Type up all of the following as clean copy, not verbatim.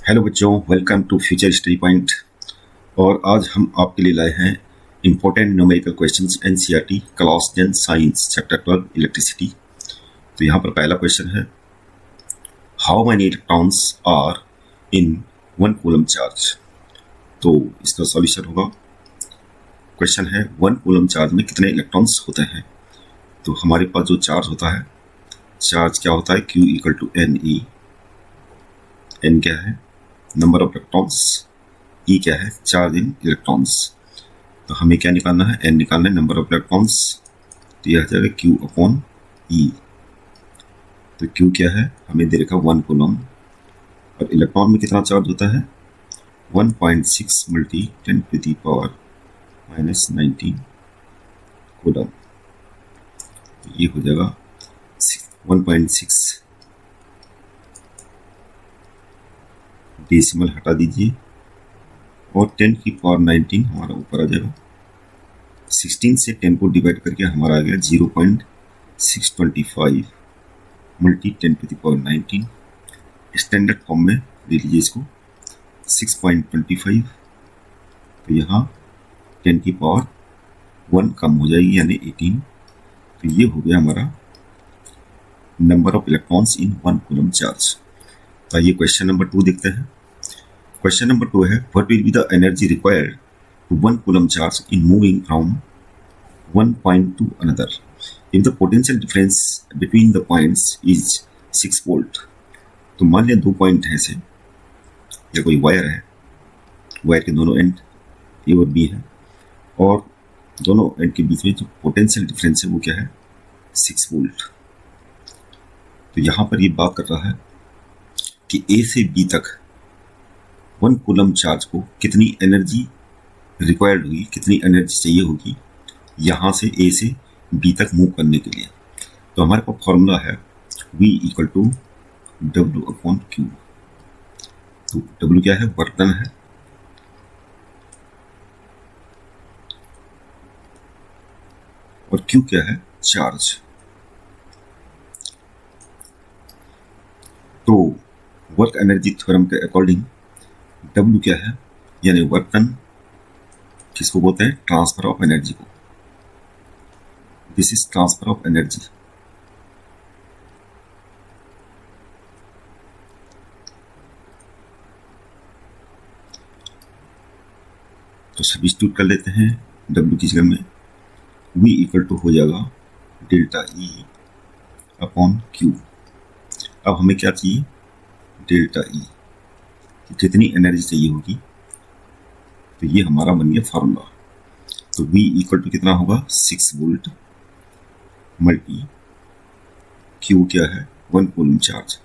Hello बच्चों, welcome to future study point. और आज हम आपके लिए लाए हैं important numerical questions NCERT class 10 science chapter 12 electricity. तो यहाँ पर पहला क्वेश्चन है, how many electrons are in one coulomb charge. तो इसका सॉल्यूशन होगा, क्वेश्चन है वन कूलम चार्ज में कितने इलेक्ट्रॉन्स होते हैं। तो हमारे पास जो चार्ज होता है, चार्ज क्या होता है, Q equal to N E. एन क्या है, नंबर ऑफ इलेक्ट्रॉन्स, ई क्या है, चार्ज इन इलेक्ट्रॉन्स। तो हमें क्या निकालना है, एन निकालना है, नंबर ऑफ इलेक्ट्रॉन्स। तो यह आ जाएगा क्यू अपॉन ई। तो क्यू क्या है, हमें दे रखा 1 कूलम, और इलेक्ट्रॉन में कितना चार्ज होता है 1.6 multi 10 to the power -19 coulomb. तो ये हो जाएगा 1.6, डेसिमल हटा दीजिए और 10 की पावर 19 हमारा ऊपर आ जाएगा। 16 से 10 को डिवाइड करके हमारा आ गया 0.625 multi 10 to the power 19। Standard form में ले लीजिए इसको 6.25। तो यहाँ 10 की पावर 1 कम हो जाएगी यानी 18। तो ये हो गया हमारा number of electrons in 1 coulomb charge. तो आइए क्वेश्चन नंबर 2 देखते हैं। क्वेश्चन नंबर 2 है, what will be the energy required to 1 coulomb charge in moving from one point to another if the potential difference between the points is 6 volt। तो मान लिया 2 point है ऐसे, या कोई वायर है, वायर के दोनों एंड ए और बी है, और दोनों एंड के बीच में जो पोटेंशियल डिफरेंस है वो क्या है 6 वोल्ट। तो यहाँ पर ये बात कर रहा है कि ए से बी तक 1 कूलम चार्ज को कितनी एनर्जी रिक्वायर्ड होगी, कितनी एनर्जी चाहिए होगी यहाँ से ए से बी तक मूव करने के लिए। तो हमारे पास फॉर्मूला है V equal to W upon Q। तो W क्या है, वर्क डन है, और Q क्या है, चार्ज। तो वर्क एनर्जी थ्योरम के अकॉर्डिंग W क्या है, यानी वर्क डन किसको बोलते हैं, ट्रांसफर ऑफ एनर्जी को। This is transfer of energy. तो सब्स्टिट्यूट कर लेते हैं W की जगह में, V इक्वल टू हो जाएगा डेल्टा E अपॉन Q। अब हमें क्या चाहिए, डेल्टा E, कितनी एनर्जी चाहिए होगी। तो ये हमारा बन गया फार्मूला। तो V इक्वल टू कितना होगा 6 वोल्ट मल्टी Q क्या है 1 कूलम चार्ज।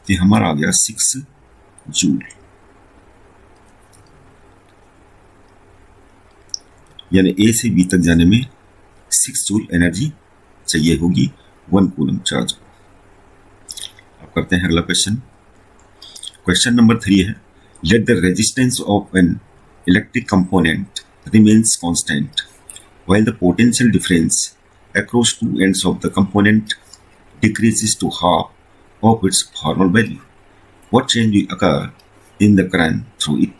तो हमारा आ गया 6 जूल, यानी ए से बी तक जाने में 6 जूल एनर्जी चाहिए होगी 1 कूलम चार्ज को। अब करते हैं अगला क्वेश्चन। क्वेश्चन नंबर 3 है, let the resistance of an electric component remains constant while the potential difference across two ends of the component decreases to half of its former value. What change will occur in the current through it?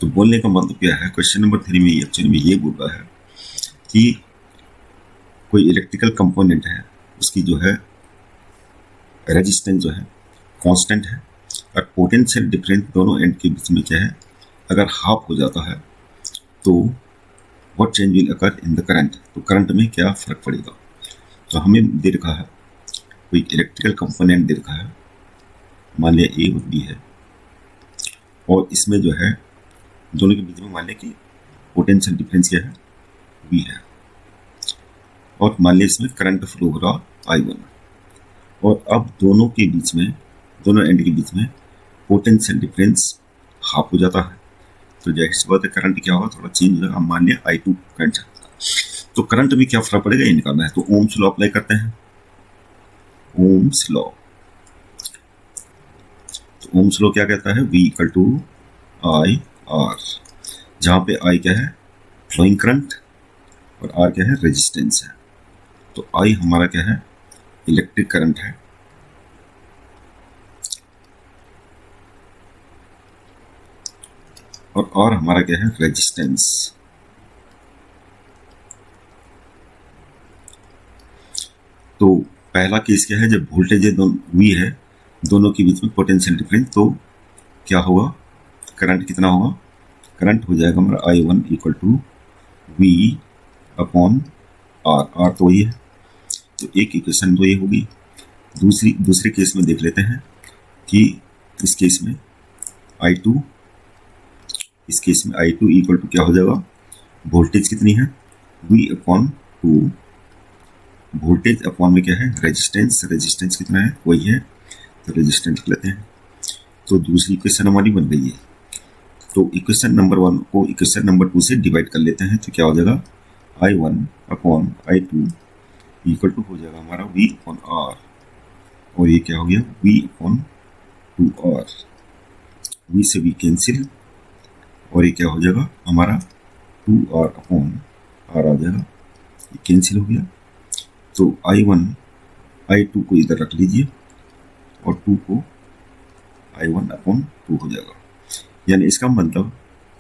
तो बोलने का मतलब क्या है, question number 3 में actually में ये बोल रहा है कि कोई इलेक्ट्रिकल कंपोनेंट है, उसकी जो है रेजिस्टेंस जो है कांस्टेंट है, और पोटेंशियल डिफरेंस दोनों एंड के बीच में क्या है, अगर हाफ हो जाता है तो what change will occur in the current, तो करंट में क्या फर्क पड़ेगा। तो हमें दे रखा है कोई इलेक्ट्रिकल कंपोनेंट दे रखा है, मान लिया ए और बी है, और इसमें जो है दोनों के बीच में मान लिया कि पोटेंशियल डिफरेंस क्या है, बी है, और मान लिया इसमें करंट फ्लो हो रहा I1, और अब दोनों के बीच में, दोनों एंड के बीच में पोटेंशियल डिफरेंस हाफ हो जाता है। तो जैसे बात है करंट क्या होगा, थोड़ा चेंज हो जाएगा। मान लिया I2 करंट, तो करंट में क्या फर्क पड़ेगा ये निकालना है। तो ओम्स लॉ अप्लाई करते हैं, ओम्स लॉ। तो ओम्स लॉ क्या कहता है, V equal to I R, जहां पे I क्या है फ्लोइंग करंट और R क्या है रेजिस्टेंस है। तो I हमारा क्या है इलेक्ट्रिक करंट है, और R हमारा क्या है, रेजिस्टेंस। तो पहला केस क्या है, जब वोल्टेज V है, दोनों के बीच में पोटेंशियल डिफरेंस, तो क्या होगा, करंट कितना होगा, करंट हो जाएगा हमारा I1 equal to V upon R तो वही है। तो एक इक्वेशन तो ये होगी। दूसरे केस में देख लेते हैं कि इस केस में I2 इक्वल टू क्या हो जाएगा, वोल्टेज कितनी है, V अपॉन 2, वोल्टेज अपॉन में क्या है, रेजिस्टेंस कितना है, वही है, तो रेजिस्टेंस लिख लेते हैं। तो दूसरी इक्वेशन हमारी बन गई है। तो इक्वेशन नंबर 1 को इक्वेशन नंबर 2 से डिवाइड कर लेते हैं, तो क्या हो जाएगा, I1 upon I2 equal to हो जाएगा हमारा V अपॉन R, और ये क्या हो गया, V अपॉन 2R, V से V कैंसिल, और ये क्या हो जाएगा हमारा 2R अपॉन R आ जाएगा, ये कैंसिल हो गया। तो I1 I2 को इधर रख लीजिए और 2 को I1 अपॉन 2 हो जाएगा, यानी इसका मतलब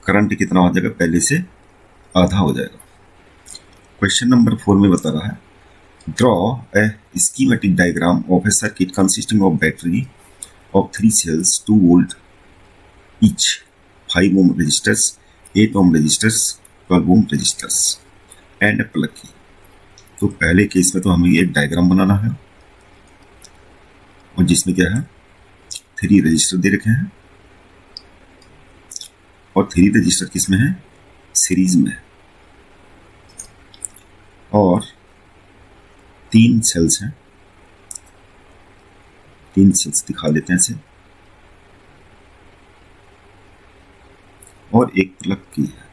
करंट कितना हो जाएगा, पहले से आधा हो जाएगा। क्वेश्चन नंबर 4 में बता रहा है, draw a schematic diagram of A circuit consisting of battery of 3 cells 2 volt each, 5 ohm resistors, 8 ohm resistors, 12 ohm resistors and plug की। तो पहले केस में तो हमें एक डायग्राम बनाना है, और जिसमें क्या है, 3 रजिस्टर दे रखे हैं, और 3 रजिस्टर किसमें है, सीरीज में है, और 3 सेल्स हैं, 3 सेल्स दिखा लेते हैं ऐसे, और एक प्लग की है।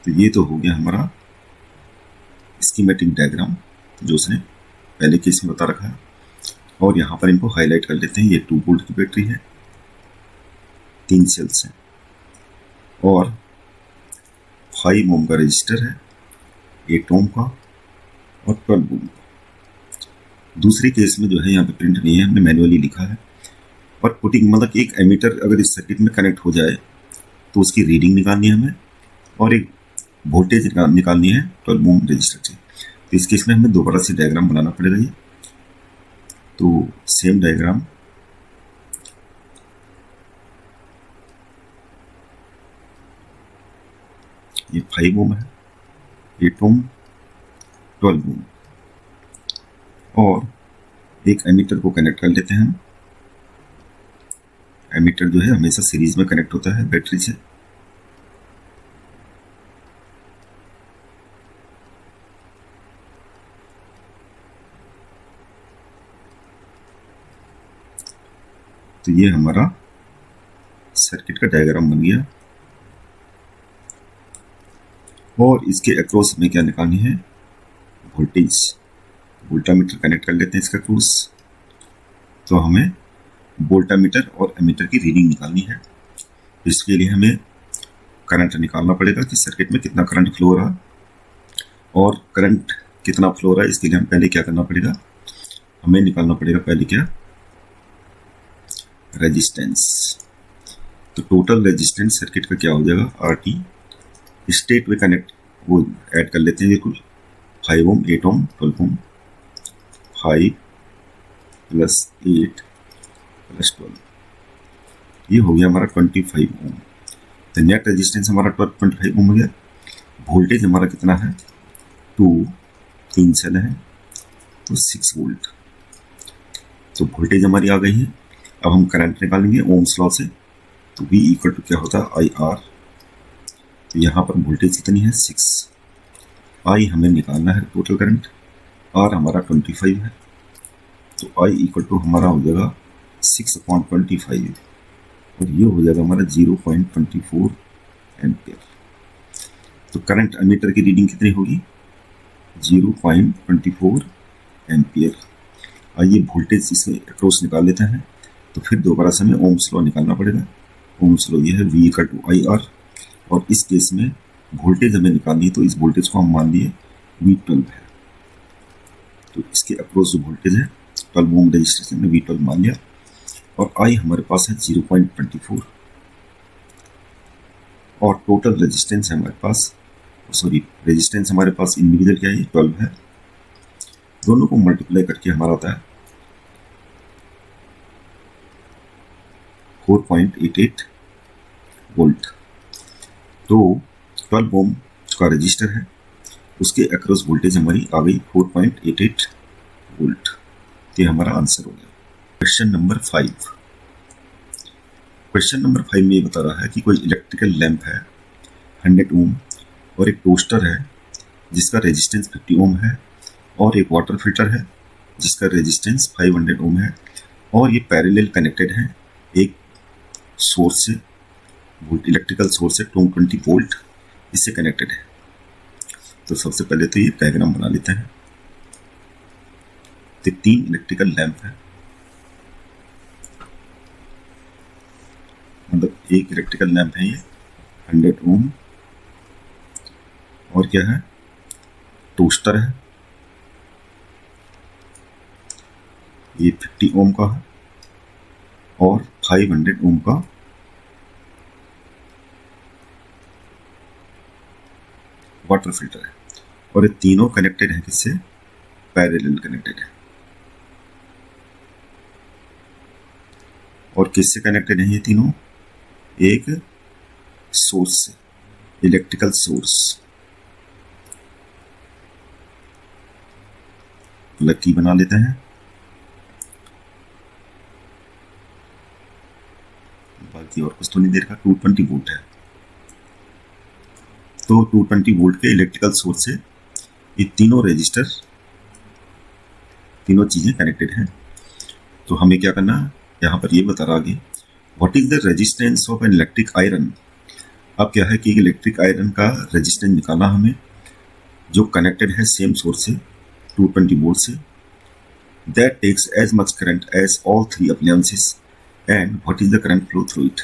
तो ये तो हो गया हमारा स्कीमेटिक डायग्राम जो उसने पहले केस में बता रखा है, और यहाँ पर इनको हाईलाइट कर लेते हैं। ये 2 वोल्ट की बैटरी है, 3 सेल्स हैं, और 5 ओम का रजिस्टर है, 8 ओम का, और 12 ओम का। दूसरे केस में जो है यहाँ पे प्रिंट नहीं है, हमने मैनुअली लिखा है। और पुटिंग मतलब एक एमीटर अगर इस सर्किट में कनेक्ट हो जाए तो उसकी रीडिंग निकालनी है हमें, और एक वोल्टेज निकालनी है 12 ओम रजिस्टर से। तो इस केस में हमें दोबारा से डायग्राम बनाना पड़ेगा। ये तो सेम डायग्राम, ये 5 ओम है, 8 ओम, 12 ओम, और एक एमीटर को कनेक्ट कर लेते हैं हम। एमीटर जो है हमेशा सीरीज में कनेक्ट होता है बैटरी से। तो ये हमारा सर्किट का डायग्राम बन गया, और इसके अक्रॉस में क्या निकालनी है, वोल्टेज। वोल्टामीटर कनेक्ट कर लेते हैं इसका अक्रॉस। तो हमें वोल्टामीटर और एमीटर की रीडिंग निकालनी है। इसके लिए हमें करंट निकालना पड़ेगा कि सर्किट में कितना करंट फ्लो हो रहा है, और करंट कितना फ्लो हो रहा है इसके लिए हम पहले क्या करना पड़ेगा, हमें निकालना पड़ेगा पहले क्या, रेजिस्टेंस। तो टोटल रेजिस्टेंस सर्किट का क्या हो जाएगा, RT। स्टेट में कनेक्ट वो ऐड कर लेते हैं, बिल्कुल 5 ओम, 8 ओम, 12 ओम, 5 + 8 + 12, ये हो गया हमारा 25 ओम। तो नेट रेजिस्टेंस हमारा 25 ओम हो गया। वोल्टेज हमारा कितना है, 2, 3 सेल है, तो 6 वोल्ट। तो वोल्टेज हमारी आ गई है। अब हम करंट निकालेंगे ओम्स लॉ से। तो V इक्वल टू क्या होता है, IR। तो यहाँ पर वोल्टेज कितनी है, 6, I हमें निकालना है टोटल करंट, R हमारा 25 है। तो I इक्वल टू हमारा हो जाएगा 6/25, और ये हो जाएगा हमारा 0.24 एम्पियर। तो करंट एमीटर की रीडिंग कितनी होगी, 0.24 एम्पियर। आइए वोल्टेज इसमें अक्रॉस निकाल लेते हैं। तो फिर दोबारा से हमें ओम्स लॉ निकालना पड़ेगा। ओम्स लॉ ये है V इक्वल टू IR, और इस केस में वोल्टेज हमें निकालनी है, तो इस वोल्टेज को हम मान लिए V12 है। तो इसके अक्रॉस जो वोल्टेज है 12 ओम रजिस्टर से हमने V12 मान लिया, और I हमारे पास है 0.24। और टोटल रेजिस्टेंस है हमारे पास, सॉरी रेजिस्टेंस हमारे पास इंडिविजुअल क्या है 12 है, दोनों को मल्टीप्लाई करके हमारा आता है 4.88 वोल्ट। तो 12 ओम का रजिस्टर है, उसके अक्रॉस वोल्टेज हमारी आ गई 4.88 वोल्ट। ये हमारा आंसर हो गया। Question number 5। क्वेश्चन नंबर 5 में ये बता रहा है कि कोई इलेक्ट्रिकल लैंप है 100 ओम और एक टोस्टर है जिसका रेजिस्टेंस 50 ओम है और एक वाटर फिल्टर है जिसका रेजिस्टेंस 500 ओम है और ये पैरेलल कनेक्टेड है एक सोर्स से, वोल्ट इलेक्ट्रिकल सोर्स से 220 वोल्ट इससे कनेक्टेड है। तो सबसे पहले तो ये डायग्राम बना लेते हैं। तो 3 इलेक्ट्रिकल लैंप है, मतलब एक इलेक्ट्रिकल लैंप है ये 100 ओम और क्या है टोस्टर है ये 50 ओम का है और 500 ओम का वाटर फिल्टर है। और ये तीनों कनेक्टेड है किससे, पैरेलल कनेक्टेड है। और किससे कनेक्टेड है ये तीनों, एक सोर्स से, इलेक्ट्रिकल सोर्स। लकी बना लेते हैं, बाकी और कुछ तो नहीं दे रखा। 220 वोल्ट है, तो 220 वोल्ट के इलेक्ट्रिकल सोर्स से ये तीनों रजिस्टर, तीनों चीजें कनेक्टेड हैं। तो हमें क्या करना है, यहाँ पर ये बता रहा आगे what is the resistance of N electric iron. अब क्या है कि इलेक्ट्रिक आयरन का रेजिस्टेंस निकालना हमें, जो कनेक्टेड है सेम सोर्स से 220 वोल्ट से, that takes as much current as all 3 appliances and what is the current flow through it.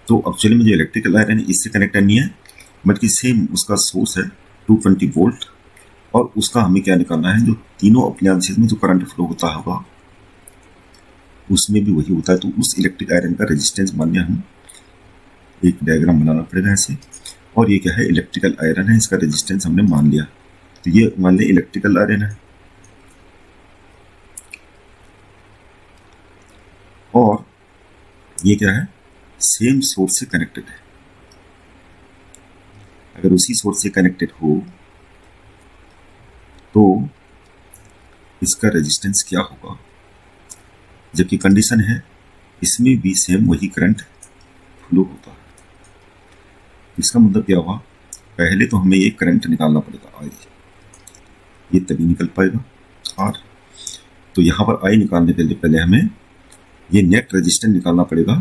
तो एक्चुअली में जो इलेक्ट्रिकल आयरन है इससे कनेक्टेड नहीं है, बल्कि सेम उसका सोर्स है 220 वोल्ट और उसका हमें क्या निकालना है, जो तीनों अप्लायंसेस में जो करंट फ्लो होता होगा उसमें भी वही होता है। तो उस इलेक्ट्रिक आयरन का रेजिस्टेंस मान लिया, हम एक डायग्राम बनाना पड़ेगा ऐसे। और ये क्या है, इलेक्ट्रिकल आयरन है, इसका रेजिस्टेंस हमने मान लिया। तो ये मान लिया इलेक्ट्रिकल आयरन है और ये क्या है, सेम सोर्स से कनेक्टेड है। अगर उसी सोर्स से कनेक्टेड हो तो इसका रेजिस्टेंस क्या होगा, जबकि कंडीशन है इसमें भी सेम वही करंट फ्लो होता है। इसका मतलब क्या हुआ, पहले तो हमें ये करंट निकालना पड़ेगा आई, ये तभी निकल पाएगा आर। तो यहाँ पर आई निकालने के लिए पहले हमें ये नेट रेजिस्टेंस निकालना पड़ेगा,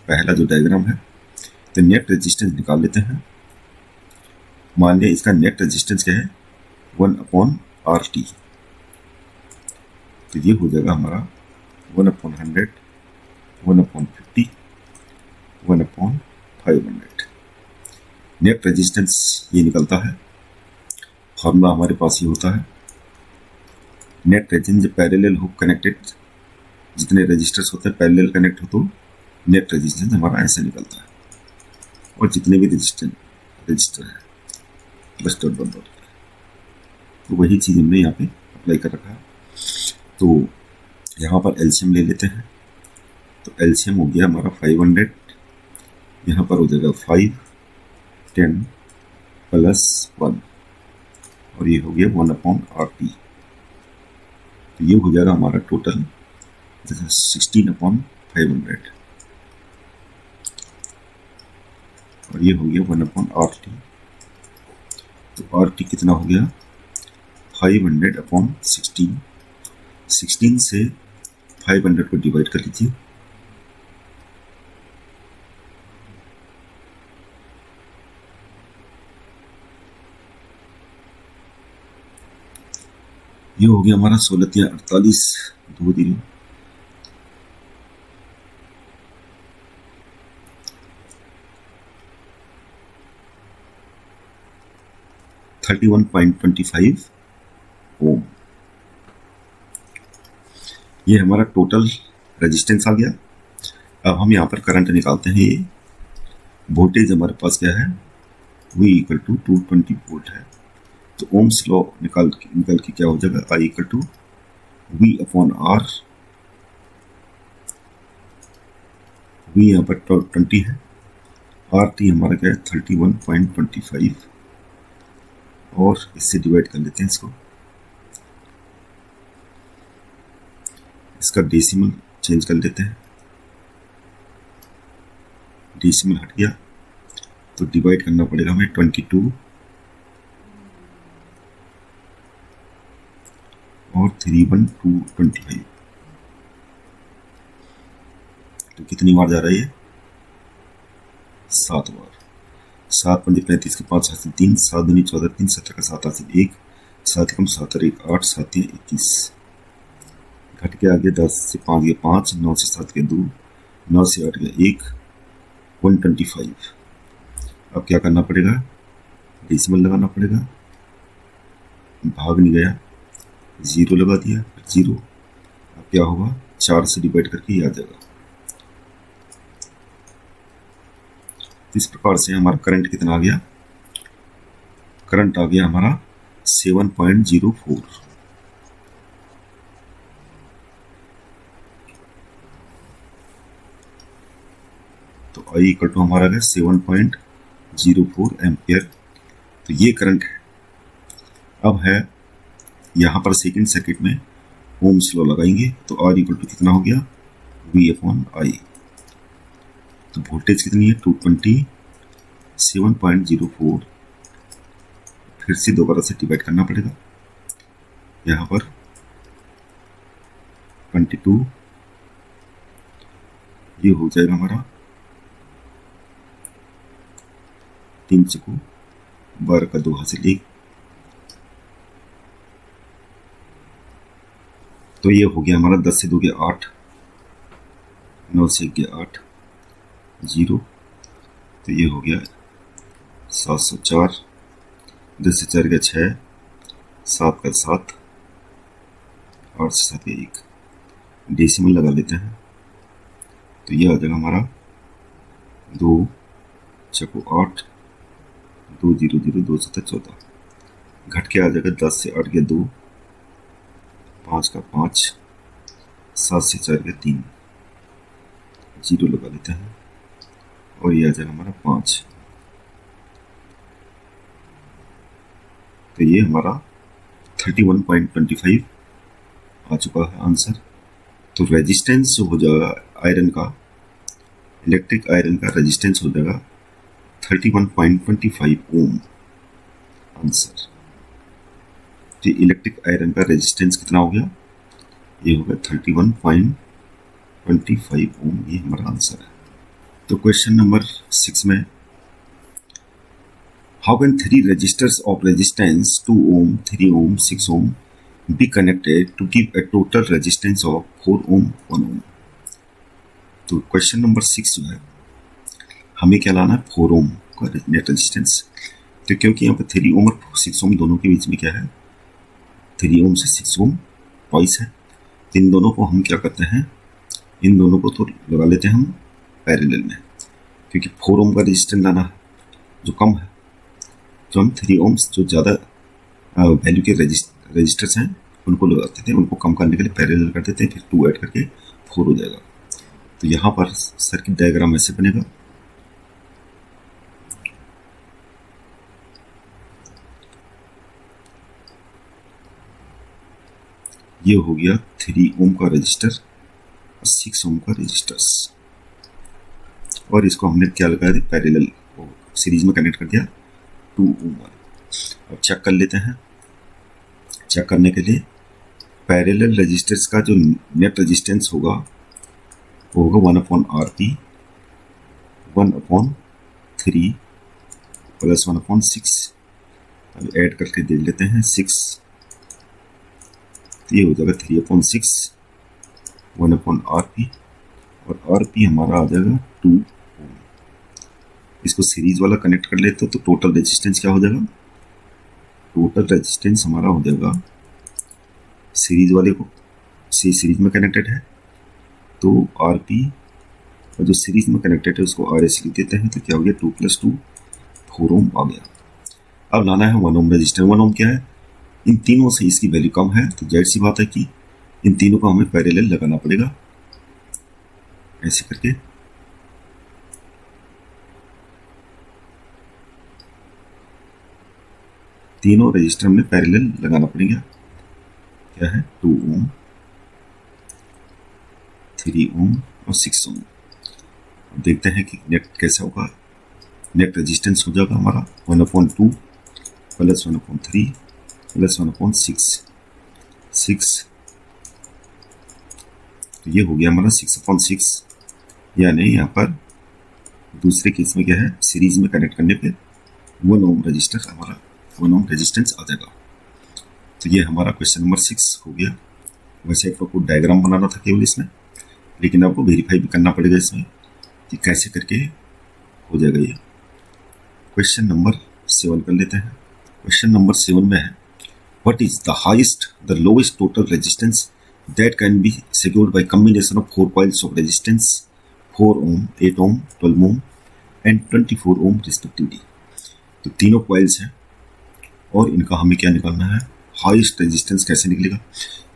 पहला जो डायग्राम है। तो नेट रेजिस्टेंस निकाल लेते हैं। मान लिया इसका नेट रेजिस्टेंस क्या है 1/RT। तो ये हो जाएगा हमारा 1/100, 1/50, 1/500। नेट रेजिस्टेंस ये निकलता है, फॉर्मूला हमारे पास ये होता है नेट रेजिस्टेंस पैरेलल हो कनेक्टेड, जितने रजिस्टर्स होते हैं पैरेलल कनेक्ट हो तो नेट रेजिस्टेंस हमारा ऐसे निकलता है। और जितने भी रजिस्टर है बस डॉट डॉट डॉट, तो वही चीज़ हमने यहाँ पे अप्लाई कर रखा है। तो यहाँ पर एलसीएम ले लेते हैं। तो एलसीएम हो गया हमारा 500, यहाँ पर हो जाएगा 5, 10 + 1 और ये हो गया 1/RT। तो ये हो जाएगा हमारा टोटल 16/500 और ये हो गया 1/RT। तो RT कितना हो गया 500/16। 16 से 500 को डिवाइड कर लीजिए, ये हो गया हमारा 16×48 2 0। 31.25 ओम। ये हमारा टोटल रेजिस्टेंस आ गया। अब हम यहाँ पर करंट निकालते हैं। ये वोल्टेज हमारे पास क्या है, V इक्वल टू 220 वोल्ट है। तो ओम्स लॉ निकाल के क्या हो जाएगा, I equal to V upon R। V यहाँ पर 20 है, RT हमारा क्या है 31.25, और इससे डिवाइड कर लेते हैं इसको। इसका डेसिमल चेंज कर लेते हैं, डेसिमल हट गया तो डिवाइड करना पड़ेगा हमें 22 और 31225। तो कितनी बार जा रहा है ये, 7 बार। 7 पंजे 35 के 5 हाथ से 3, 7 दूनी 14, 3 17 का 7 हाथ से 1, 7 कम 7 और 1 8, 7 21। घट के आगे 10 से 5 गया 5, 9 से 7 गया 2, 9 से 8 गया 1, 125। अब क्या करना पड़ेगा, डेसिमल लगाना पड़ेगा, भाग नहीं गया, 0 लगा दिया, 0। अब क्या होगा, 4 से डिवाइड करके ये आ जाएगा। इस प्रकार से हमारा करंट कितना आ गया, करंट आ गया हमारा 7.04। तो I इक्वल टू हमारा है 7.04 एम्पियर। तो ये करंट है। अब है यहाँ पर सेकंड सर्किट में ओम्स लॉ लगाएंगे, तो R इक्वल टू कितना हो गया, V अपॉन I। तो वोल्टेज कितनी है 220, 7.04, फिर से दोबारा से डिवाइड करना पड़ेगा। यहाँ पर 22, ये हो जाएगा हमारा 3 चको 12 का 2 हासिल 1। तो ये हो गया हमारा 10 से 2 गया 8, 9 से 1 गया 8, 0। तो ये हो गया 704, 10 से 4 गया 6, 7 का 7, 8 से 7 गया 1। डेसिमल लगा लेते हैं, तो ये आ जाएगा हमारा 2 चको 8, 2 0 0, 2 7 14। घट के आ जाएगा 10 से 8 गया 2, 5 का 5, 7 से 4 गया 3, 0 लगा लेते हैं, और ये आ जाएगा हमारा 5। तो ये हमारा 31.25 आ चुका है आंसर। तो रेजिस्टेंस जो हो जाएगा आयरन का, इलेक्ट्रिक आयरन का रेजिस्टेंस हो जाएगा 31.25 ओम आंसर। तो इलेक्ट्रिक आयरन का रेजिस्टेंस कितना हो गया, ये हो गया 31.25 ओम, ये हमारा आंसर है। तो क्वेश्चन नंबर 6 में, how can 3 resistors of resistance 2 ohm, 3 ohm, 6 ohm be connected to give a total resistance of 4 ohm 1 ohm। तो क्वेश्चन नंबर 6 जो है, हमें क्या लाना है, 4 ओम का नेट रेजिस्टेंस। तो क्योंकि यहाँ पर 3 ओम और 6 ओम दोनों के बीच में क्या है, 3 ओम से 6 ओम ट्वाइस है। तो इन दोनों को हम क्या करते हैं, इन दोनों को तो लगा लेते हैं हम पैरेलल में, क्योंकि 4 ओम का रेजिस्टेंस लाना है जो कम है, तो हम 3 ओम्स जो ज़्यादा वैल्यू के रजिस्टर्स हैं उनको लगा देते हैं, उनको कम करने के लिए पैरेलल कर देते हैं, फिर 2 ऐड करके 4 हो जाएगा। तो यहाँ पर सर्किट डायग्राम ऐसे बनेगा। ये हो गया 3 ओम का रजिस्टर और 6 ओम का रजिस्टर्स, और इसको हमने क्या लगा दिया, पैरेलल सीरीज में कनेक्ट कर दिया 2 ओम वाला। अब चेक कर लेते हैं। चेक करने के लिए पैरेलल रजिस्टर्स का जो नेट रेजिस्टेंस होगा वो होगा 1/RP, 1/3 प्लस 1/6। अब ऐड करके देख लेते हैं 6, तो ये हो जाएगा 3/6, 1/RP, और RP हमारा आ जाएगा 2 ओम। इसको सीरीज वाला कनेक्ट कर लेते तो टोटल रेजिस्टेंस क्या हो जाएगा, टोटल रेजिस्टेंस हमारा हो जाएगा, सीरीज वाले को सीरीज में कनेक्टेड है तो RP और जो सीरीज में कनेक्टेड है उसको आर एस लिख देते हैं। तो क्या हो गया, 2 + 2 4 ओम आ गया। अब लाना है 1 ओम रजिस्टर। 1 ओम क्या है, इन तीनों से इसकी वैल्यू कम है, तो जाहिर सी बात है कि इन तीनों को हमें पैरेलल लगाना पड़ेगा, ऐसे करके। तीनों रजिस्टर में पैरेलल लगाना पड़ेगा। क्या है, 2 ओम, 3 ओम और 6 ओम। देखते हैं कि नेट कैसा होगा। नेट रेजिस्टेंस हो जाएगा हमारा 1/2 + 1/3 + 1/6। 6, तो ये हो गया हमारा 6/6, यानी यहाँ पर दूसरे केस में क्या है, सीरीज में कनेक्ट करने पे 1 ओम रजिस्टर हमारा 1 ओम रेजिस्टेंस आ जाएगा। तो ये हमारा क्वेश्चन नंबर 6 हो गया। वैसे आपको डायग्राम बनाना था केवल इसमें, लेकिन आपको वेरीफाई भी करना पड़ेगा इसमें कि कैसे करके हो जाएगा ये। क्वेश्चन नंबर 7 कर लेते हैं। क्वेश्चन नंबर 7 में है, what is the highest the lowest total resistance that can be secured by combination of 4 coils of resistance 4 ohm, 8 ohm, 12 ohm and 24 ohm respectively। तो तीनों कॉइल्स हैं और इनका हमें क्या निकालना है, हाईएस्ट रेजिस्टेंस कैसे निकलेगा।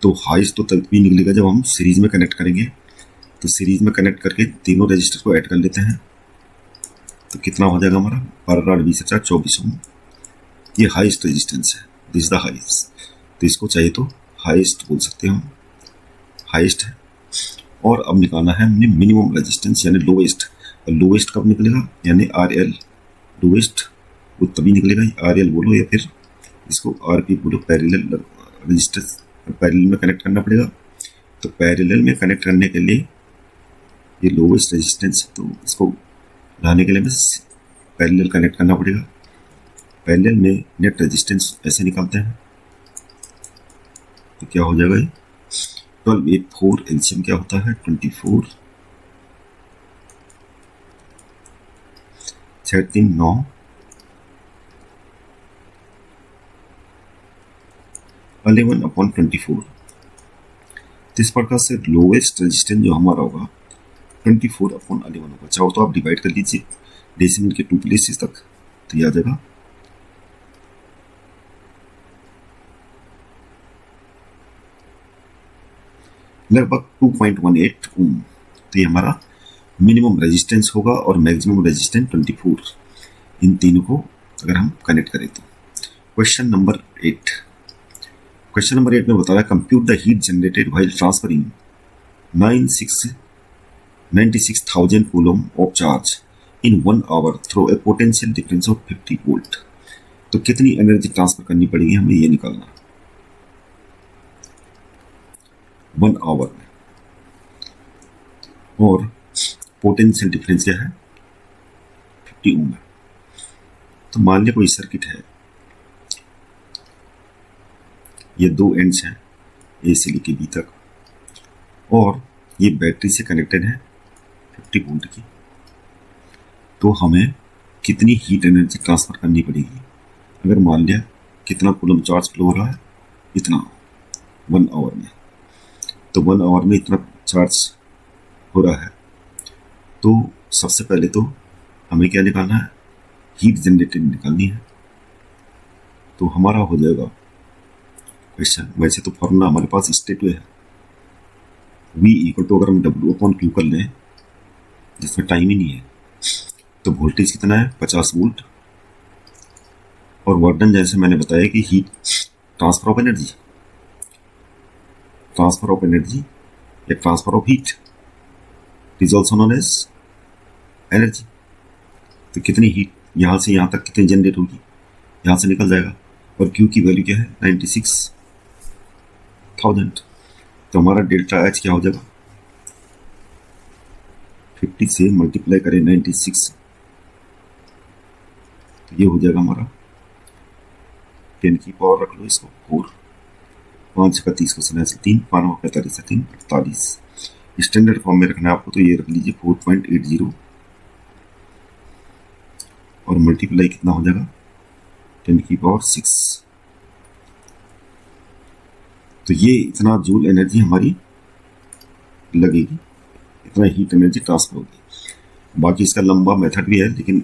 तो हाईएस्ट तो तभी निकलेगा जब हम सीरीज में कनेक्ट करेंगे। तो सीरीज में कनेक्ट करके तीनों रजिस्टर को ऐड कर लेते हैं, तो कितना हो जाएगा हमारा 12 20 24 ओम। ये हाईएस्ट रेजिस्टेंस है, दिस द हाईएस्ट। तो इसको चाहिए तो हाईएस्ट बोल सकते हो, हाईएस्ट है। और अब निकालना है हमने मिनिमम रेजिस्टेंस यानी लोएस्ट। और लोएस्ट कब निकलेगा, यानी RL लोएस्ट वो तभी निकलेगा, RL बोलो या फिर इसको RP बोलो। पैरेलल रेजिस्टेंस पैरेलल में कनेक्ट करना पड़ेगा। तो पैरेलल में कनेक्ट करने के लिए ये लोएस्ट रेजिस्टेंस, तो इसको लाने के लिए हमें पैरेलल कनेक्ट करना पड़ेगा। पैरेलल में नेट रेजिस्टेंस ऐसे निकालते हैं, तो क्या हो जाएगा ये 12 8 4 एलसीएम क्या होता है 24, 13 9 11/24। इस प्रकार से लोएस्ट रेजिस्टेंस जो हमारा होगा 24/11 होगा। चाहो तो आप डिवाइड कर लीजिए डेसिमल के 2 प्लेसेस तक, तो ये आ जाएगा लगभग 2.18 ओम। तो ये हमारा मिनिमम रेजिस्टेंस होगा और मैक्सिमम रेजिस्टेंस 24। इन तीनों को अगर हम कनेक्ट करें तो। क्वेश्चन नंबर 8, क्वेश्चन नंबर 8 में बताया, compute the heat generated while transferring 96,000 coulomb of charge in 1 hour through a potential difference of 50 volt. तो कितनी एनर्जी ट्रांसफर करनी पड़ेगी, हमें ये निकालना 1 आवर में। और पोटेंशियल डिफरेंस क्या है 50 ओम है। तो मान लिया कोई सर्किट है, ये 2 एंड्स हैं ए से लेके बी तक, और ये बैटरी से कनेक्टेड है 50 वोल्ट की। तो हमें कितनी हीट एनर्जी ट्रांसफर करनी पड़ेगी। अगर मान लिया कितना कूलम चार्ज फ्लो हो रहा है, इतना 1 आवर में। तो 1 आवर में इतना चार्ज हो रहा है, तो सबसे पहले तो हमें क्या निकालना है, हीट जनरेटेड निकालनी है। तो हमारा हो जाएगा क्वेश्चन, वैसे तो फॉर्मूला हमारे पास स्टेट है, V = अगर हम W/Q कर लें, जिसमें टाइम ही नहीं है, तो वोल्टेज कितना है 50 वोल्ट, और वर्क डन जैसे मैंने बताया कि हीट ट्रांसफर ऑफ एनर्जी या transfer of heat is also known as energy. तो कितनी हीट यहाँ से यहाँ तक कितनी जनरेट होगी, यहाँ से निकल जाएगा। और Q की वैल्यू क्या है 96,000। तो हमारा डेल्टा H क्या हो जाएगा, 50 से मल्टीप्लाई करें 96, तो ये हो जाएगा हमारा 10 की पावर रख लो इसको 4, 5 का 30 को 3, 5 का 45 से 3 48। स्टैंडर्ड फॉर्म में रखना है आपको, तो ये रख लीजिए 4.80 और मल्टीप्लाई कितना हो जाएगा 10 की पावर 6। तो ये इतना जूल एनर्जी हमारी लगेगी, इतना हीट एनर्जी ट्रांसफर होगी। बाकी इसका लंबा मेथड भी है, लेकिन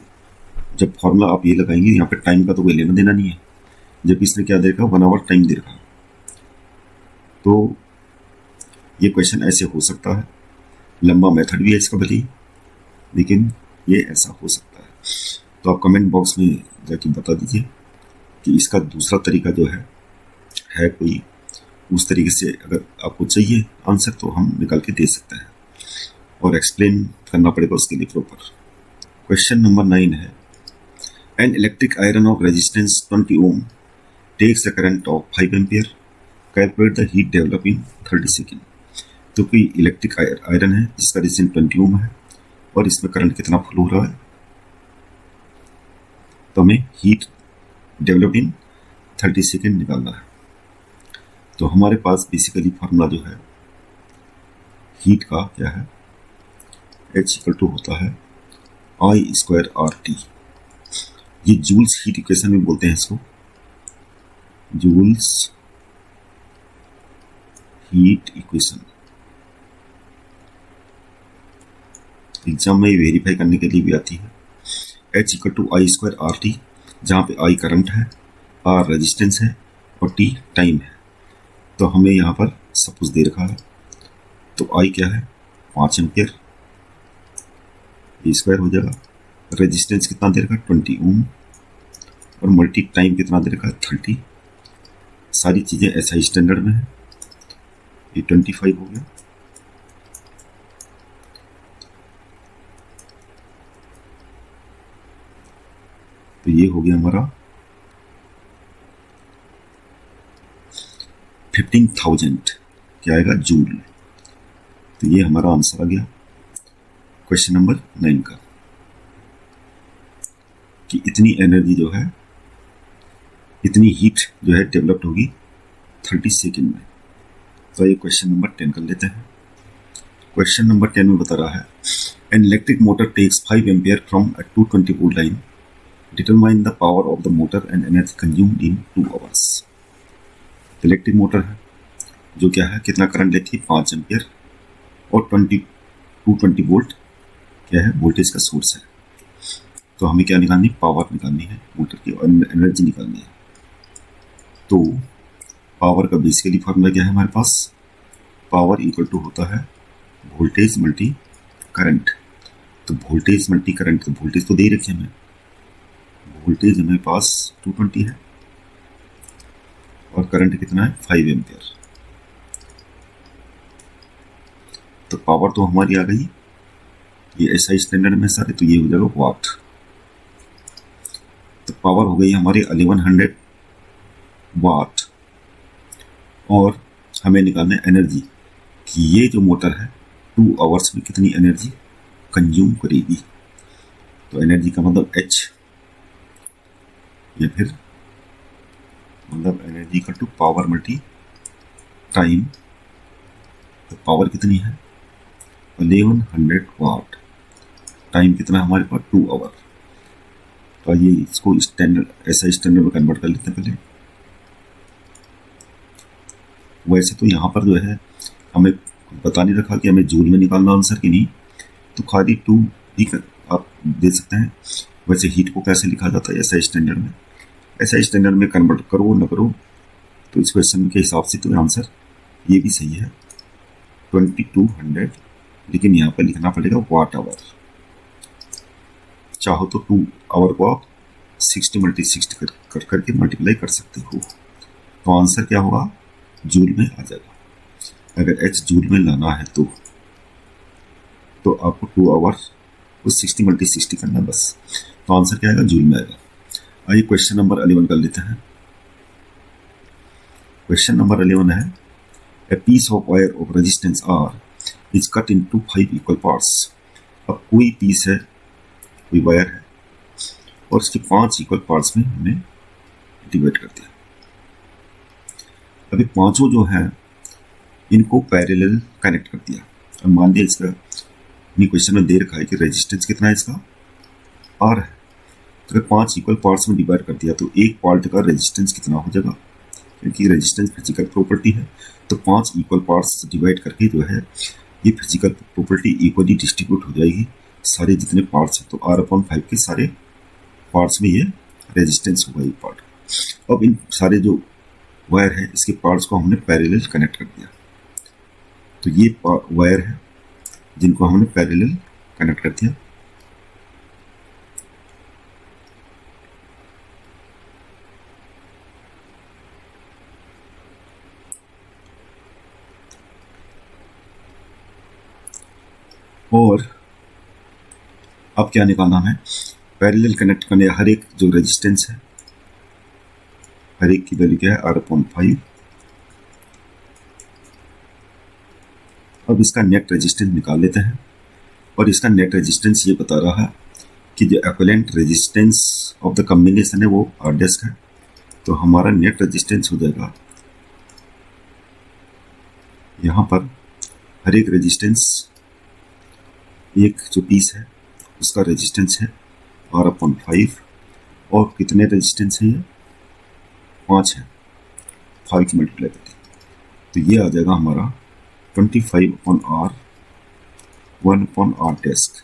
जब फॉर्मूला आप ये लगाएंगे यहाँ पे टाइम का तो कोई लेना देना नहीं है, जब इसने क्या दे रखा 1 आवर टाइम दे रखा। तो ये क्वेश्चन ऐसे हो सकता है, लंबा मेथड भी है इसका भले ही, लेकिन ये ऐसा हो सकता है। तो आप कमेंट बॉक्स में जाके बता दीजिए कि इसका दूसरा तरीका जो है कोई उस तरीके से अगर आपको चाहिए आंसर तो हम निकाल के दे सकते हैं, और एक्सप्लेन करना पड़ेगा उसके लिए प्रॉपर। क्वेश्चन नंबर 9 है, an electric iron of resistance 20 ohm takes the current of 5 ampere, calculate the heat develop in 30 second. तो कोई इलेक्ट्रिक आयरन है जिसका रेजिस्टेंस 20 ओम है और इसमें करंट कितना फ्लो हो रहा है, तो हमें हीट डेवलप इन 30 सेकेंड निकालना है। तो हमारे पास बेसिकली फार्मूला जो है हीट का क्या है, H इक्वल टू होता है I² RT। ये जूल्स हीट इक्वेशन में बोलते हैं इसको, जूल्स हीट इक्वेशन। एग्जाम में वेरीफाई करने के लिए भी आती है। H equal to I² RT, जहाँ पे I करंट है, R रेजिस्टेंस है और T टाइम है। तो हमें यहाँ पर सपोज दे रखा है, तो I क्या है 5 एम्पियर, स्क्वायर हो जाएगा, रेजिस्टेंस कितना दे रखा है 20 ओम, और मल्टी टाइम कितना दे रखा है 30। सारी चीज़ें SI स्टैंडर्ड में है। ये 25 हो गया, तो ये हो गया हमारा 15,000 क्या आएगा जूल। तो ये हमारा आंसर आ गया क्वेश्चन नंबर 9 का, कि इतनी एनर्जी जो है, इतनी हीट जो है डेवलप्ड होगी 30 सेकेंड में। तो ये क्वेश्चन नंबर 10 कर लेते हैं। क्वेश्चन नंबर 10 में बता रहा है, an electric motor takes 5 ampere from a 220 volt line, determine the power of the motor and energy consumed in 2 hours. Electric motor है जो क्या है, कितना करंट लेती है 5 एम्पियर, और 220 वोल्ट क्या है वोल्टेज का सोर्स है। तो हमें क्या निकालनी, पावर निकालनी है मोटर की, और एनर्जी निकालनी है। तो पावर का बेसिकली फॉर्मूला क्या है हमारे पास, पावर इक्वल टू होता है वोल्टेज मल्टी करंट। तो वोल्टेज मल्टी करंट, तो वोल्टेज तो दे रखे हमें, वोल्टेज हमारे पास 220 है और करंट कितना है 5 एम्पियर। तो पावर तो हमारी आ गई, ये SI स्टैंडर्ड में सारे, तो ये हो जाएगा वाट। तो पावर हो गई हमारी 1100 वाट, और हमें निकालना है एनर्जी कि ये जो मोटर है 2 आवर्स में कितनी एनर्जी कंज्यूम करेगी। तो एनर्जी का मतलब H, या फिर मतलब एनर्जी का टू पावर मल्टी टाइम। तो पावर कितनी है 1100 वाट, टाइम कितना हमारे पास 2 आवर। तो ये इसको स्टैंडर्ड SI स्टैंडर्ड में कन्वर्ट कर लेते हैं पहले। वैसे तो यहाँ पर जो है हमें बता नहीं रखा कि हमें जूल में निकालना आंसर कि नहीं, तो खाली 2 भी आप दे सकते हैं। वैसे हीट को कैसे लिखा जाता है SI स्टैंडर्ड में, SI स्टैंडर्ड में कन्वर्ट करो न करो, तो इस क्वेश्चन के हिसाब से तो आंसर ये भी सही है 2200, लेकिन यहाँ पर लिखना पड़ेगा वाट आवर। चाहो तो 2 आवर को आप 60 करके मल्टीप्लाई कर सकते हो, तो आंसर क्या होगा जूल में आ जाएगा। अगर H जूल में लाना है तो आपको 2 आवर को 60 × 60 करना बस, तो आंसर क्या आएगा जूल में आएगा। आइए क्वेश्चन नंबर 11 कर लेते हैं। क्वेश्चन नंबर 11 है, a piece of wire of resistance R is cut into 5 equal parts. अब कोई पीस है, कोई वायर है, और इसके 5 इक्वल पार्ट्स में हमने डिवाइड कर दिया। अभी पांचों जो है इनको पैरेलल कनेक्ट कर दिया। अब मान लिया इसका क्वेश्चन में दे रखा है कि रेजिस्टेंस कितना है इसका R है, तो अगर 5 इक्वल पार्ट्स में डिवाइड कर दिया तो एक पार्ट का रेजिस्टेंस कितना हो जाएगा, क्योंकि रेजिस्टेंस फिजिकल प्रॉपर्टी है। तो 5 इक्वल पार्ट्स डिवाइड करके जो है ये फिजिकल प्रॉपर्टी इक्वली डिस्ट्रीब्यूट हो जाएगी सारे जितने पार्ट्स हैं, तो R/5 के सारे पार्ट्स में ये रेजिस्टेंस होगा ये पार्ट। अब इन सारे जो वायर है इसके पार्ट्स को हमने पैरेलल कनेक्ट कर दिया। तो ये वायर है जिनको हमने पैरेलल कनेक्ट कर दिया। और अब क्या निकालना है, पैरेलल कनेक्ट करने हर एक जो रेजिस्टेंस है, हर एक की वैल्यू क्या है R/5। अब इसका नेट रेजिस्टेंस निकाल लेते हैं, और इसका नेट रेजिस्टेंस ये बता रहा है कि जो equivalent resistance of the combination है वो R' है। तो हमारा नेट रेजिस्टेंस हो जाएगा, यहाँ पर हर एक रेजिस्टेंस, एक जो पीस है उसका रेजिस्टेंस है R/5, और कितने रेजिस्टेंस है ये 5 है, 5 की मल्टीप्लाई करके, तो ये आ जाएगा हमारा 25/R 1/R'।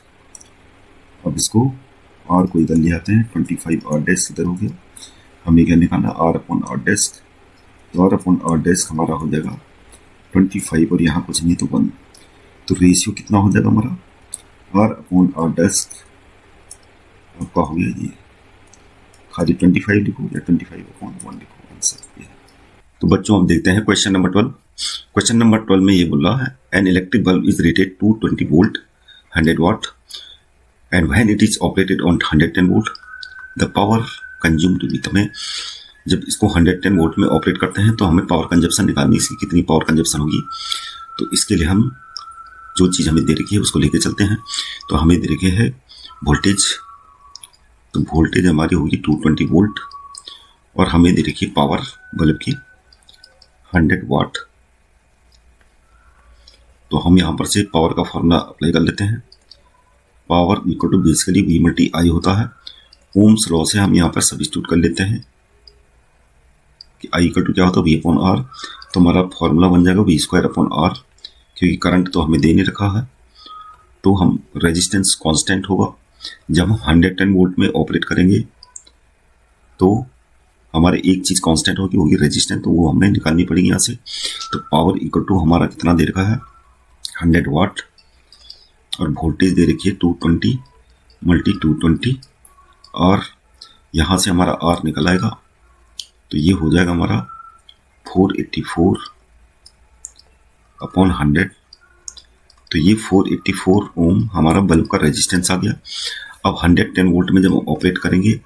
अब इसको R को इधर ले आते हैं, 25R' इधर हो गया। हमें क्या निकालना R/R', तो R/R' हमारा हो जाएगा 25, और यहाँ कुछ नहीं तो 1। तो रेशियो कितना हो जाएगा हमारा R/R' आपका हो गया ये, खाली 25 लिखो या 25/1 लिखो, आंसर ये है। तो बच्चों हम देखते हैं क्वेश्चन नंबर 12। क्वेश्चन नंबर 12 में ये बोल रहा है an electric bulb is rated to 20 volt 100 watt and when it is operated on 110 volt the power consumed to be. तो हमें जब इसको 110 वोल्ट में ऑपरेट करते हैं तो हमें पावर कंजप्शन निकालनी, इसकी कितनी पावर कंजप्शन होगी। तो इसके लिए हम जो चीज़ हमें दे रखी है उसको लेके चलते हैं। तो हमें दे रखी है वोल्टेज, तो वोल्टेज हमारी होगी 220 वोल्ट, और हमें दे रखी है पावर बल्ब की 100 वाट। तो हम यहाँ पर से पावर का फॉर्मूला अप्लाई कर लेते हैं। Power equal to basically V/I होता है। ओम्स लॉ से हम यहाँ पर सब्स्टिट्यूट कर लेते हैं कि I इक्वल टू क्या होता है V/R। तो हमारा फॉर्मूला बन जाएगा V²/R, क्योंकि करंट तो हमें दे नहीं रखा है। तो हम रेजिस्टेंस कांस्टेंट होगा। जब हम 110 वोल्ट में ऑपरेट करेंगे तो हमारे एक चीज़ कांस्टेंट होगी, वो रेजिस्टेंस, तो वो हमें निकालनी पड़ेगी यहाँ से। तो पावर इक्वल टू हमारा कितना दे रखा है 100 वाट, और वोल्टेज दे रखी है 220 × 220, और यहाँ से हमारा R निकल आएगा। तो ये हो जाएगा हमारा 484/100। तो ये 484 ओम हमारा बल्ब का रेजिस्टेंस आ गया। अब 110 वोल्ट में जब हम ऑपरेट करेंगे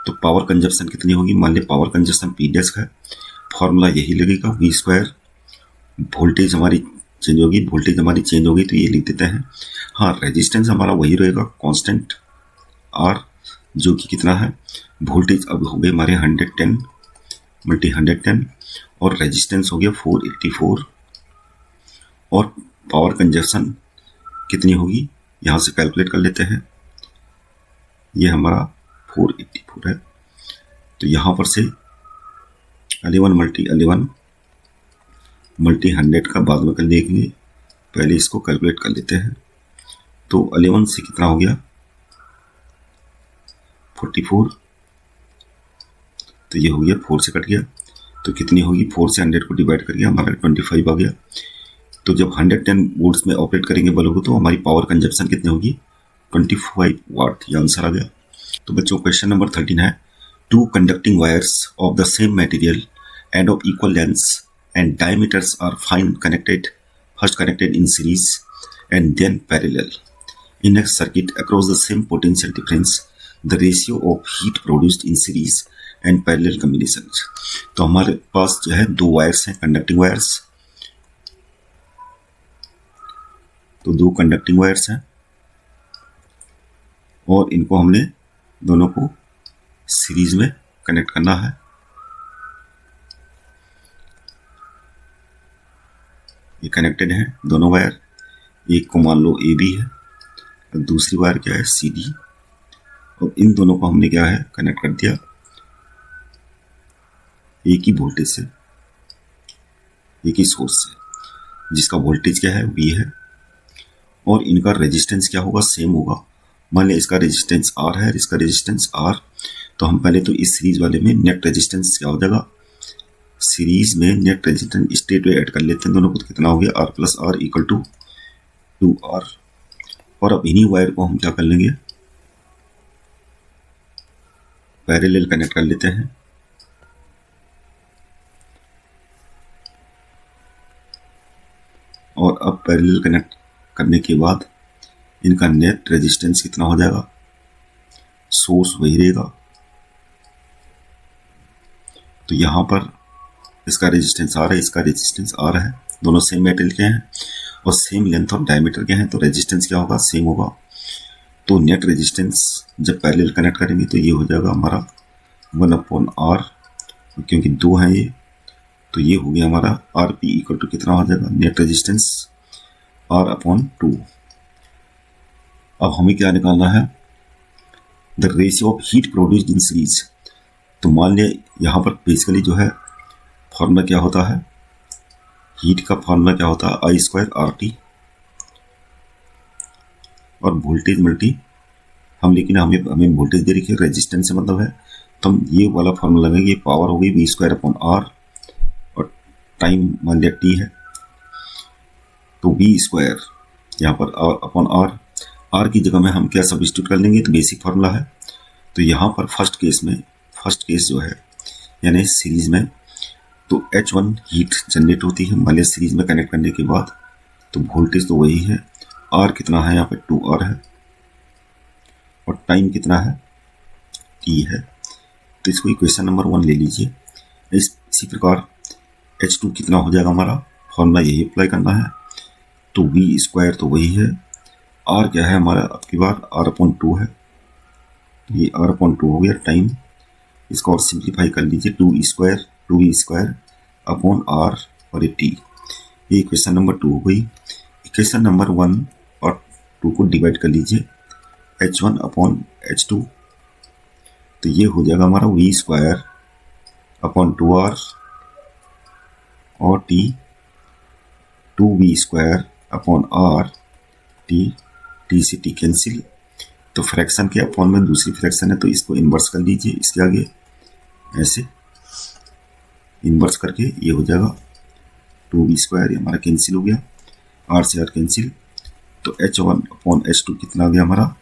तो पावर कंजप्शन कितनी होगी, मान लिया पावर कंजप्शन P' है, फॉर्मूला यही लगेगा V²। वोल्टेज हमारी चेंज होगी, तो ये लिख देते हैं। हाँ, रेजिस्टेंस हमारा वही रहेगा कांस्टेंट R, जो कि कितना है, वोल्टेज अब हो गए हमारे 110 × 110, और रेजिस्टेंस हो गया 484, और पावर कंजप्शन कितनी होगी यहाँ से कैलकुलेट कर लेते हैं। ये हमारा 484 है। तो यहाँ पर से 11 × 11 × 100 का बाद में कर देखेंगे, पहले इसको कैलकुलेट कर लेते हैं। तो 11 से कितना हो गया 44, तो ये हो गया 4 से कट गया, तो कितनी होगी 4 से 100 को डिवाइड करके हमारा 25 आ गया। तो जब 110 वोल्ट्स में ऑपरेट करेंगे बल्ब को तो हमारी पावर कंजप्शन कितनी होगी 25 वाट, ये आंसर आ गया। तो बच्चों क्वेश्चन नंबर 13 है two conducting wires of the same material and of equal lengths and diameters are first connected in series and then parallel in a circuit across the same potential difference the ratio of heat produced in series and parallel combination. तो हमारे पास जो है दो wires हैं, conducting wires, तो दो conducting wires हैं, और इनको हमने दोनों को सीरीज में कनेक्ट करना है। ये कनेक्टेड हैं दोनों वायर, एक को मान लो AB है और दूसरी वायर क्या है CD, और इन दोनों को हमने क्या है कनेक्ट कर दिया एक ही वोल्टेज से, एक ही सोर्स से, जिसका वोल्टेज क्या है V है, और इनका रेजिस्टेंस क्या होगा सेम होगा मान लिया इसका रेजिस्टेंस R है, इसका रेजिस्टेंस R, तो हम पहले तो इस सीरीज वाले में नेट रेजिस्टेंस क्या हो जाएगा, सीरीज में नेट रेजिस्टेंस स्टेट में ऐड कर लेते हैं दोनों को, तो कितना हो गया R plus R equal to 2R। और अब इन्हीं वायर को हम क्या कर लेंगे, पैरेलल कनेक्ट कर लेते हैं। और अब पैरेलल कनेक्ट करने के बाद इनका नेट रेजिस्टेंस कितना हो जाएगा, सोर्स वही रहेगा, तो यहां पर इसका रेजिस्टेंस R है, इसका रेजिस्टेंस R है, दोनों सेम मेटल के हैं और सेम लेंथ और डायमीटर के हैं, तो रेजिस्टेंस क्या होगा, सेम होगा। तो नेट रेजिस्टेंस जब पैरेलल कनेक्ट करेंगे तो ये हो जाएगा हमारा 1/R, क्योंकि 2 हैं ये, तो ये हो गया हमारा RP इक्वल टू कितना हो जाएगा, नेट रेजिस्टेंस R/2। अब हमें क्या निकालना है, the ratio of heat produced in series. तो मान लिया यहाँ पर बेसिकली जो है फॉर्मूला क्या होता है, हीट का फॉर्मूला क्या होता है, I² RT, और वोल्टेज मल्टी हम, लेकिन हमें वोल्टेज दे रखी है, रेजिस्टेंस से मतलब है, तो हम ये वाला फॉर्मूला लगाएंगे, ये पावर हो गई V²/R, और टाइम मान लिया T है, तो V² यहाँ पर R/R, R की जगह में हम क्या सब्स्टिट्यूट कर लेंगे, तो बेसिक फॉर्मूला है। तो यहाँ पर फर्स्ट केस जो है यानी सीरीज में, तो H1 हीट जनरेट होती है मान लिया सीरीज में कनेक्ट करने के बाद, तो वोल्टेज तो वही है, R कितना है यहाँ पे 2R है, और टाइम कितना है T है। तो इसको इक्वेशन नंबर 1 ले लीजिए। इसी प्रकार H2 कितना हो जाएगा, हमारा फॉर्मूला यही अप्लाई करना है, तो V² तो वही है, R क्या है हमारा, अब की बार R/2 है, ये R/2 हो गया टाइम, इसको और सिंप्लीफाई कर लीजिए, 2V²/R और ये T, ये इक्वेशन नंबर 2 हो गई। इक्वेशन नंबर 1 और 2 को डिवाइड कर लीजिए, H1/H2, तो ये हो जाएगा हमारा V²/2R और T 2V²/R T, T से T कैंसिल, तो फ्रैक्शन के अपॉन में दूसरी फ्रैक्शन है, तो इसको इन्वर्स कर लीजिए, इसके आगे ऐसे इन्वर्स करके ये हो जाएगा 2V², ये हमारा कैंसिल हो गया, R से R कैंसिल, तो H1/H2 कितना आ गया हमारा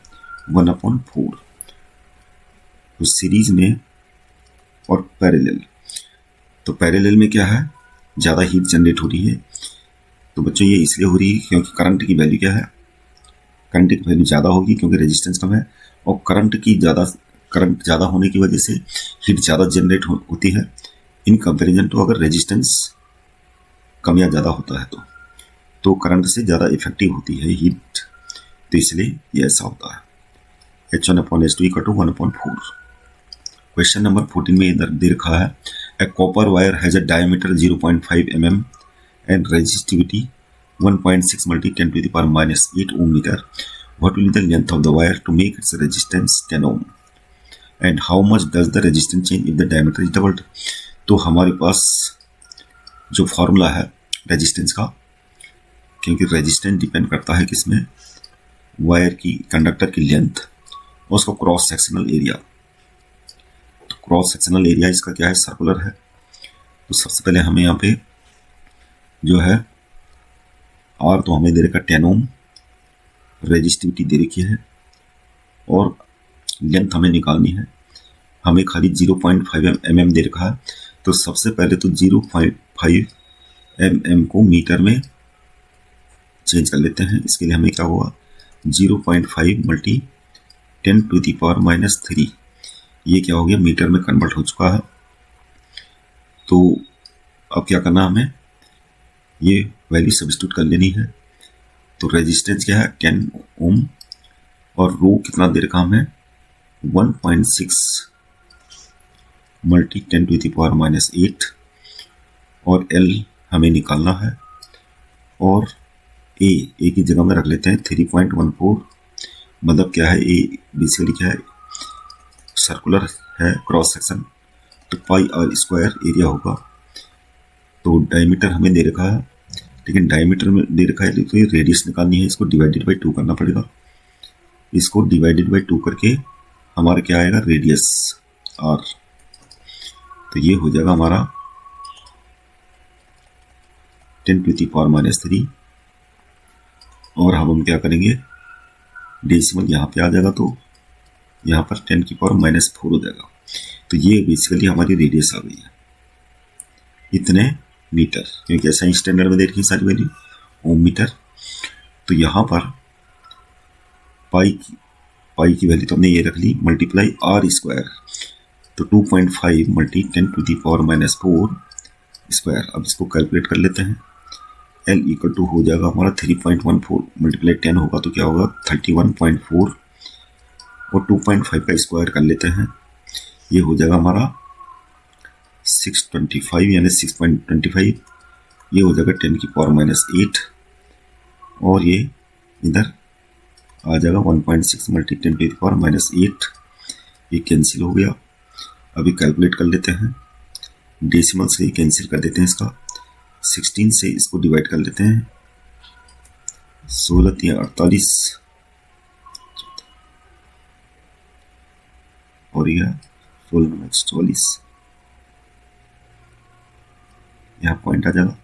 1/4। तो सीरीज में और पैरेलल, तो पैरेलल में क्या है, ज़्यादा हीट जनरेट हो रही है, तो बच्चों ये इसलिए हो रही है क्योंकि करंट की वैल्यू क्या है, करंट की वैल्यू ज़्यादा होगी क्योंकि रेजिस्टेंस कम है, और करंट ज़्यादा होने की वजह से हीट ज़्यादा जनरेट होती है इन कंपैरिजन टू अगर रेजिस्टेंस कम या ज़्यादा होता है, तो करंट से ज़्यादा इफेक्टिव होती है हीट, तो इसलिए ये ऐसा होता है। H1/H2 equal to 1/4। Question number 14 में इधर दे रखा है, a copper wire has a diameter 0.5 mm and resistivity 1.6 × 10⁻⁸ ohm meter. What will be the length of the wire to make its resistance 10 ohm? And how much does the resistance change if the diameter is doubled? तो हमारे पास जो formula है resistance का, क्योंकि resistance depend करता है किसमें, wire की, कंडक्टर की लेंथ और उसका क्रॉस सेक्शनल एरिया। तो क्रॉस सेक्शनल एरिया इसका क्या है, सर्कुलर है, तो सबसे पहले हमें यहाँ पे जो है R तो हमें दे रखा 10 ओम, रेजिस्टिविटी दे रखी है, और लेंथ हमें निकालनी है, हमें खाली 0.5 mm दे रखा है, तो सबसे पहले तो 0.5 mm को मीटर में चेंज कर लेते हैं। इसके लिए हमें क्या होगा, 0.5 × 10⁻³ ये क्या हो गया, मीटर में कन्वर्ट हो चुका है। तो अब क्या करना, हमें ये वैल्यू सब्स्टिट्यूट कर लेनी है। तो रेजिस्टेंस क्या है 10 ओम, और रो कितना दे रखा हमें 1.6 × 10⁻⁸, और L हमें निकालना है, और A की जगह में रख लेते हैं 3.14, मतलब क्या है, A बेसिकली क्या है, सर्कुलर है क्रॉस सेक्शन, तो πr² एरिया होगा। तो डायमीटर हमें दे रखा है, लेकिन डायमीटर में दे रखा है, तो ये रेडियस निकालनी है, इसको डिवाइडेड बाई 2 करना पड़ेगा। इसको डिवाइडेड बाई 2 करके हमारा क्या आएगा, रेडियस r। तो ये हो जाएगा हमारा 10⁻³ और हम क्या करेंगे, डेसिमल यहाँ पे आ जाएगा तो यहाँ पर 10⁻⁻⁴ हो जाएगा। तो ये बेसिकली हमारी रेडियस आ गई है इतने मीटर, क्योंकि ऐसा ही स्टैंडर्ड में दे रखी है सारी वैल्यू, ओम मीटर। तो यहाँ पर पाई की वैल्यू तो हमने ये रख ली, मल्टीप्लाई r²। तो 2.5 × 10⁻⁻⁴ स्क्वायर। अब इसको कैलकुलेट कर लेते हैं। L = हो जाएगा हमारा 3.14 मल्टीप्लाई 10 होगा तो क्या होगा 31.4 और 2.5 का स्क्वायर कर लेते हैं, ये हो जाएगा हमारा 625 यानी 6.25। ये हो जाएगा 10⁻⁸ और ये इधर आ जाएगा 1.6 × 10⁻⁸। ये कैंसिल हो गया। अभी कैलकुलेट कर लेते हैं, डेसिमल से कैंसिल कर देते हैं इसका, 16 से इसको डिवाइड कर लेते हैं, 16 या 48 और यह 16 यहाँ पॉइंट आ जाएगा।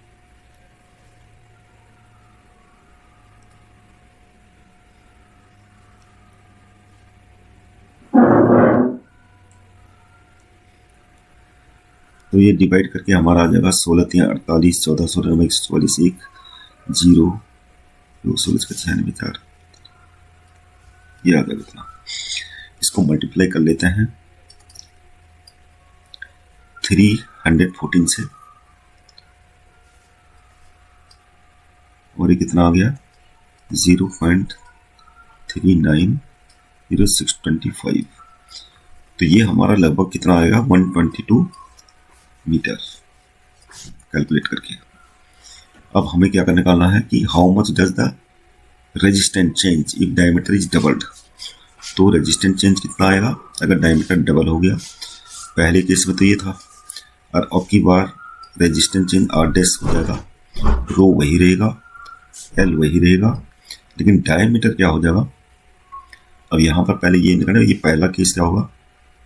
तो ये डिवाइड करके हमारा आ जाएगा 16 या 48, 14 16 144 1 0 2 16 का 96 ये आ जाएगा इतना। इसको मल्टीप्लाई कर लेते हैं 314 से और ये कितना आ गया 0.390625। तो ये हमारा लगभग कितना आएगा 122 मीटर कैलकुलेट करके। अब हमें क्या निकालना है कि how much does the resistance change if diameter is doubled. तो रेजिस्टेंस चेंज कितना आएगा अगर डायमीटर डबल हो गया, पहले केस में तो ये था, और अब की बार रेजिस्टेंस चेंज R' हो जाएगा, रो वही रहेगा, L वही रहेगा, लेकिन डायमीटर क्या हो जाएगा। अब यहाँ पर पहले ये निकालें, ये पहला केस क्या होगा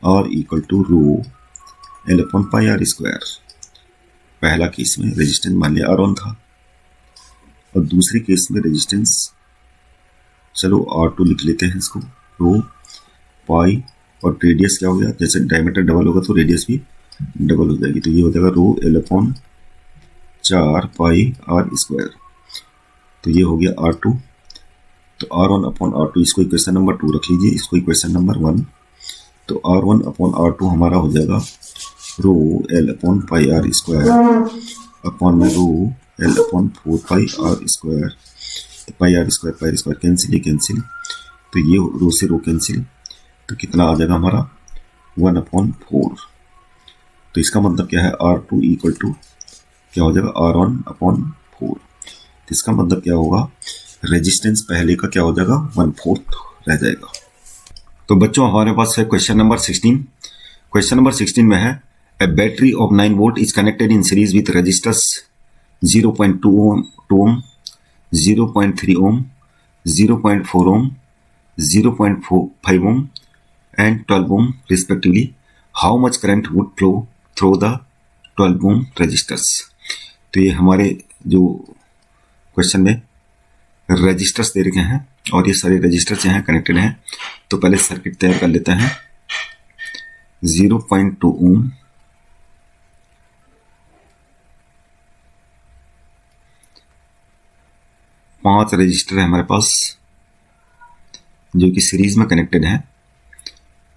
R = रो L/πr²। पहला केस में रेजिस्टेंस मान लिया R1 था और दूसरे केस में रेजिस्टेंस चलो R2 लिख लेते हैं इसको, रो पाई और रेडियस क्या हो गया, जैसे डायमीटर डबल होगा तो रेडियस भी डबल हो जाएगी, तो ये हो जाएगा रो L/4πr²। तो ये हो गया R2। तो R1/R2 इसको इक्वेशन नंबर 2 रख लीजिए, इसको इक्वेशन नंबर 1। तो R1/R2 हमारा हो जाएगा रो L/πr² अपॉन में रो L/4πr²। तो πr² कैंसिल, तो ये रो से रो कैंसिल, तो कितना आ जाएगा हमारा 1/4। तो इसका मतलब क्या है R2 = क्या हो जाएगा R1/4। तो इसका मतलब क्या होगा, रेजिस्टेंस पहले का क्या हो जाएगा 1/4 रह जाएगा। तो बच्चों हमारे पास है क्वेश्चन नंबर 16। क्वेश्चन नंबर 16 में है A battery of 9 volt is connected in series with resistors 0.2 ohm, 0.3 ohm, 0.4 ohm, 0.5 ohm and 12 ohm respectively. How much current would flow through the 12 ohm resistors? तो ये हमारे जो क्वेश्चन में registers दे रखे हैं और ये सारे रजिस्टर्स यहाँ कनेक्टेड हैं। तो पहले सर्किट तैयार कर लेते हैं। 0.2 ओम, पांच रजिस्टर है हमारे पास जो कि सीरीज में कनेक्टेड है।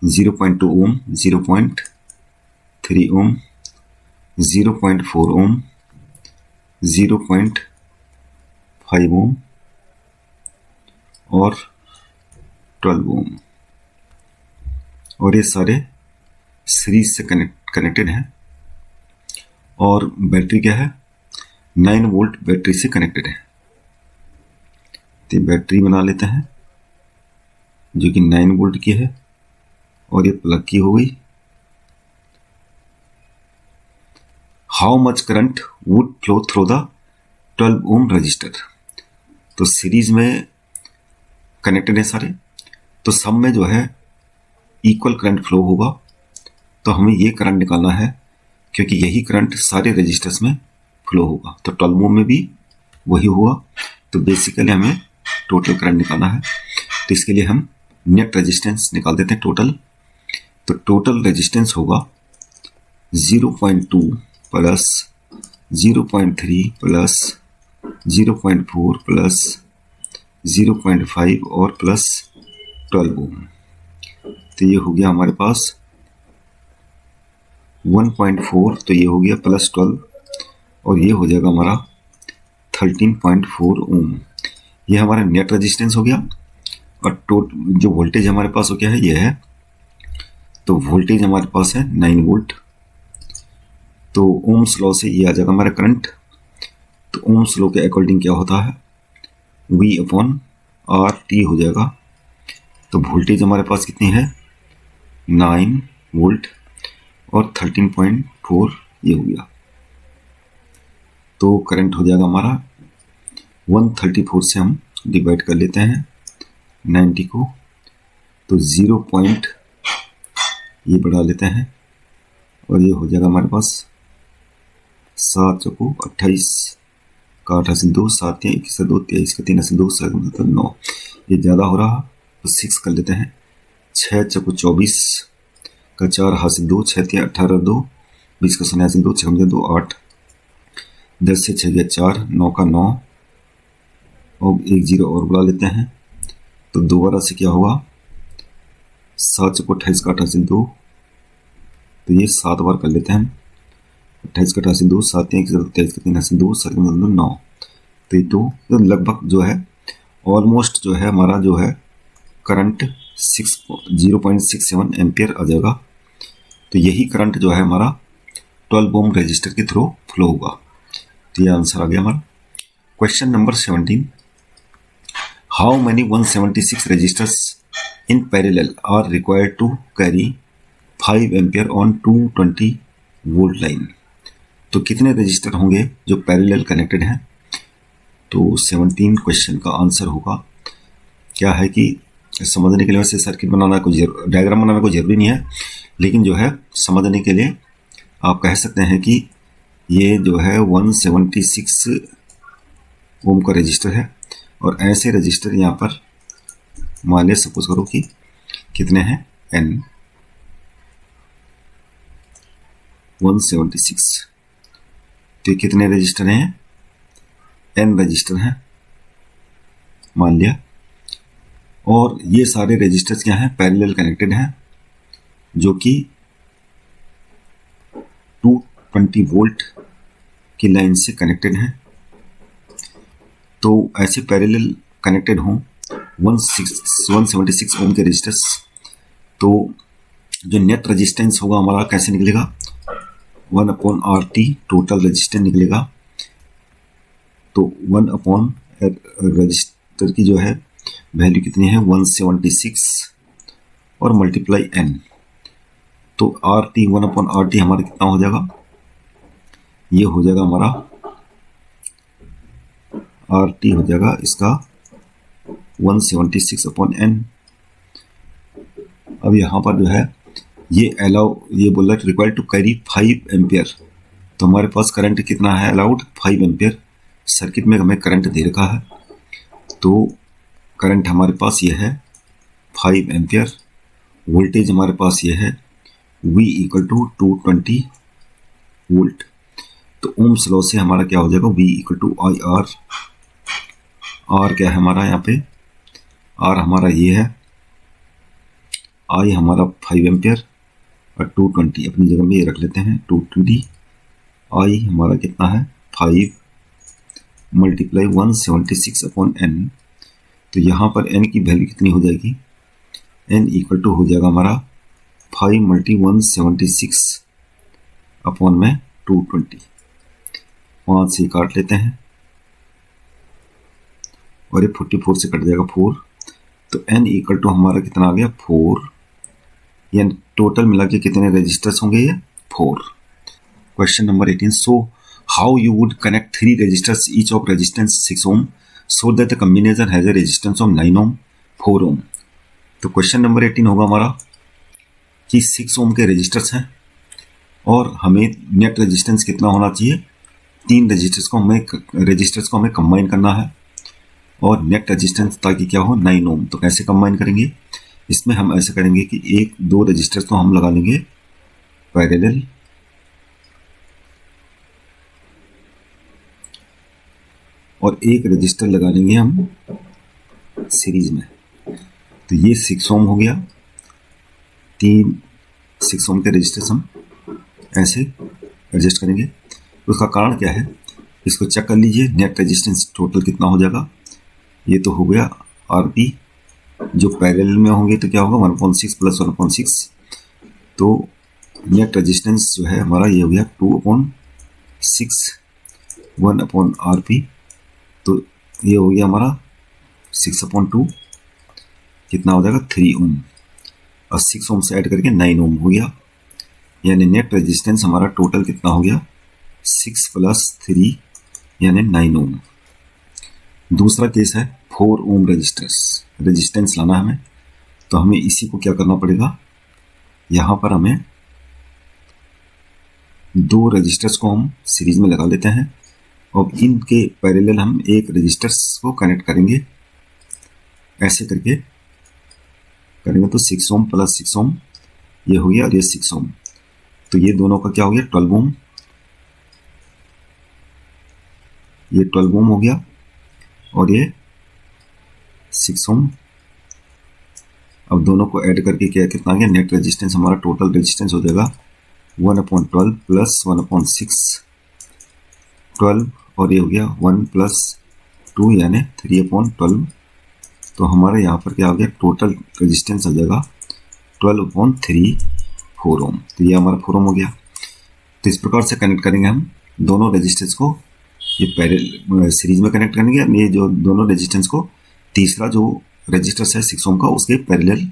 0.2 ओम, 0.3 ओम, 0.4 ओम, 0.5 ओम और 12 ओम, और ये सारे सीरीज से कनेक्टेड हैं। और बैटरी क्या है 9 वोल्ट बैटरी से कनेक्टेड है। तो बैटरी बना लेते हैं जो कि 9 वोल्ट की है और ये प्लग की हो गई। How much current would flow through the 12 ohm resistor. तो सीरीज में कनेक्टेड है सारे, तो सब में जो है इक्वल करंट फ्लो होगा, तो हमें ये करंट निकालना है क्योंकि यही करंट सारे रजिस्टर्स में फ्लो होगा। तो 12 ओम में भी वही हुआ, तो बेसिकली हमें टोटल करंट निकालना है। तो इसके लिए हम नेट रेजिस्टेंस निकाल देते हैं टोटल। तो टोटल रेजिस्टेंस होगा 0.2 प्लस 0.3 प्लस 0.4 प्लस 0.5 और प्लस 12 ओम। तो ये हो गया हमारे पास 1.4, तो ये हो गया प्लस 12 और ये हो जाएगा हमारा 13.4 ओम। ये हमारा नेट रेजिस्टेंस हो गया। और जो वोल्टेज हमारे पास हो गया है ये है, तो वोल्टेज हमारे पास है 9 वोल्ट। तो ओम्स लॉ से ये आ जाएगा हमारा करंट। तो ओम्स लॉ के अकॉर्डिंग क्या होता है, V अपॉन आर टी हो जाएगा। तो वोल्टेज हमारे पास कितनी है 9 वोल्ट और 13.4 ये हो गया। तो करंट हो जाएगा हमारा 134 से हम डिवाइड कर लेते हैं 90 को, तो 0 पॉइंट ये बढ़ा लेते हैं और ये हो जाएगा हमारे पास 7 चौको 28 का 8 से 2 7 या 21 से 2 23 का 3 से 2 मतलब 9। ये ज़्यादा हो रहा तो 6 कर लेते हैं। 6 चौको 24 का 4 हाथ से 2 6 3 18 2 20 का 0 से 2 6 2 8 10 से 6 गया 4 9 का 9 और 1 0 और बुला लेते हैं। तो दोबारा से क्या होगा 7 चौको 28 का 8 से 2, तो ये 7 बार कर लेते हैं हम। 28 का 8 से 2 7 3 23 का 3 से 2 7 का 9। तो ये तो लगभग जो है ऑलमोस्ट जो है हमारा जो है करंट 0.67 एम्पियर आ जाएगा। तो यही करंट जो है हमारा 12 ओम रजिस्टर के थ्रू फ्लो होगा। तो ये आंसर आ गया हमारा। Question number 17, how many 176 resistors in parallel are required to carry 5 ampere on 220 volt line. तो कितने रजिस्टर होंगे जो पैरेलल कनेक्टेड हैं। तो 17 क्वेश्चन का आंसर होगा क्या है कि समझने के लिए वैसे सर्किट बनाना को डायग्राम बनाना को जरूरी नहीं है, लेकिन जो है समझने के लिए आप कह सकते हैं कि ये जो है 176 ओम का रजिस्टर है और ऐसे रजिस्टर यहाँ पर मान लिया सपोज करो कि कितने हैं n 176। तो कितने रजिस्टर हैं n रजिस्टर हैं मान लिया, और ये सारे रजिस्टर्स क्या हैं पैरेलल कनेक्टेड हैं जो कि 220 वोल्ट की लाइन से कनेक्टेड हैं। तो ऐसे पैरेलल कनेक्टेड हों 176 ओम के रजिस्टर्स, तो जो नेट रेजिस्टेंस होगा हमारा कैसे निकलेगा 1 upon R T total resistance निकलेगा। तो 1 अपॉन रजिस्टर की जो है वैल्यू कितनी है 176 और मल्टीप्लाई n। तो R T 1 upon R T हमारा कितना हो जाएगा, ये हो जाएगा हमारा आर टी हो जाएगा इसका 176 अपॉन n। अब यहाँ पर जो है ये अलाउ ये बोल रहा है रिक्वायर्ड टू कैरी 5 एम्पियर। तो हमारे पास करंट कितना है अलाउड 5 एम्पियर। सर्किट में हमें करंट दे रखा है, तो करंट हमारे पास ये है 5 एम्पियर। वोल्टेज हमारे पास ये है V इक्वल टू 220 वोल्ट। तो ओम्स लॉ से हमारा क्या हो जाएगा V equal to I R. R क्या है हमारा यहाँ पे, आर हमारा ये है, आई हमारा 5 एम्पियर और 220 अपनी जगह में ये रख लेते हैं 220। आई हमारा कितना है 5 मल्टीप्लाई 176 अपॉन n। तो यहाँ पर n की वैल्यू कितनी हो जाएगी, n इक्वल टू हो जाएगा हमारा 5 मल्टी 176 अपॉन में 220। 5 से काट लेते हैं और ये 44 से कट जाएगा 4। तो n इक्वल टू हमारा कितना आ गया 4, यानी टोटल मिला के कितने रजिस्टर्स होंगे ये 4। Question number 18, so how you would connect 3 resistors each of resistance 6 ohm so that the combination has a resistance of 9 ohm 4 ohm। तो क्वेश्चन नंबर 18 होगा हमारा कि 6 ओम के रेजिस्टर्स हैं और हमें नेट रेजिस्टेंस कितना होना चाहिए, 3 रेजिस्टर्स को हमें कंबाइन करना है और नेट रेजिस्टेंस ताकि क्या हो 9 ओम। तो कैसे कंबाइन करेंगे, इसमें हम ऐसे करेंगे कि 1-2 रेजिस्टर्स को हम लगा लेंगे पैरेलल और 1 रजिस्टर लगा लेंगे हम सीरीज में। तो ये 6 ओम हो गया, 3 6 ओम के रजिस्टर्स हम ऐसे एडजस्ट करेंगे। उसका कारण क्या है, इसको चेक कर लीजिए, नेट रेजिस्टेंस टोटल कितना हो जाएगा। ये तो हो गया आरपी, जो पैरेलल में होंगे तो क्या होगा 1/6 प्लस 1/6, तो नेट रेजिस्टेंस जो है हमारा ये हो गया 2/6 1/RP। तो ये हो गया हमारा 6/2, कितना हो जाएगा 3 ओम, और 6 ओम से ऐड करके 9 ओम हो गया। यानी नेट रेजिस्टेंस हमारा टोटल कितना हो गया 6 + 3 यानी 9 ओम। दूसरा केस है 4 ओम रेजिस्टेंस लाना हमें, तो हमें इसी को क्या करना पड़ेगा, यहाँ पर हमें 2 रजिस्टर्स को हम सीरीज में लगा लेते हैं और इनके पैरेलल हम 1 रजिस्टर्स को कनेक्ट करेंगे। ऐसे करके करेंगे तो 6 ओम + 6 ओम ये हो गया और ये 6 ओम, तो ये दोनों का क्या हो गया 12 ओम, ये 12 ओम हो गया और ये 6 ओम। अब दोनों को ऐड करके क्या कितना आ गया, नेट रेजिस्टेंस हमारा टोटल रेजिस्टेंस हो जाएगा 1/12 + 1/6 12, और ये हो गया 1 + 2 यानी 3/12। तो हमारे यहाँ पर क्या हो गया, टोटल रेजिस्टेंस हो जाएगा 12/3 4 ओम। तो ये हमारा 4 ओम हो गया। तो इस प्रकार से कनेक्ट करेंगे हम दोनों रेजिस्टेंस को, ये पैरेलल सीरीज में कनेक्ट करेंगे। ये जो दोनों रेजिस्टेंस को तीसरा जो रेजिस्टेंस है 6 ओम का उसके पैरेलल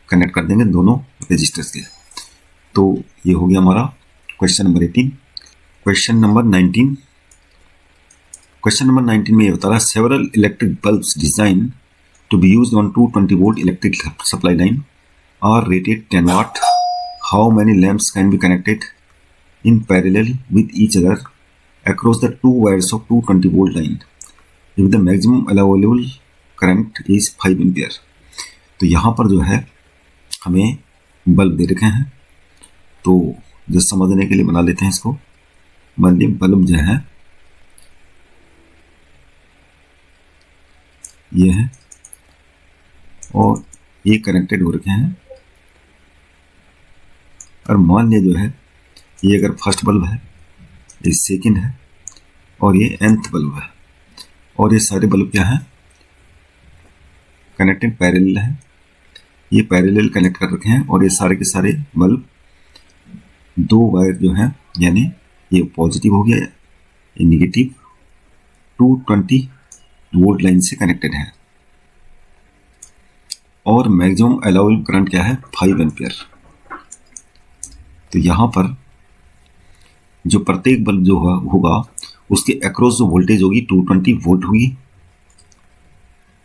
कनेक्ट कर देंगे दोनों रेजिस्टर्स के। तो ये हो गया हमारा question number 18। Question number 19, question number 19 में ये बता रहा है several electric bulbs design to be used on 220 volt electric supply line are rated 10 watt. How many lamps can be connected in parallel with each other across the 2 wires of 220 volt line if the maximum allowable current is 5 ampere? तो यहाँ पर जो है हमें bulb दे रखे हैं, तो जो समझने के लिए बना लेते हैं इसको। मान लीजिए बल्ब जो है ये है और ये कनेक्टेड हो रखे हैं, और मान लिया जो है ये अगर फर्स्ट बल्ब है, ये सेकंड है और ये nth बल्ब है, और ये सारे बल्ब क्या है कनेक्टेड पैरेलल है, ये पैरेलल कनेक्ट कर रखे हैं। और ये सारे के सारे बल्ब 2 वायर जो हैं, यानी ये पॉजिटिव हो गया, ये निगेटिव 220 वोल्ट लाइन से कनेक्टेड है, और मैक्सिमम अलाउबल करंट क्या है 5 एम्पियर। तो यहाँ पर जो प्रत्येक बल्ब जो होगा उसके अक्रॉस जो वोल्टेज होगी 220 वोल्ट होगी,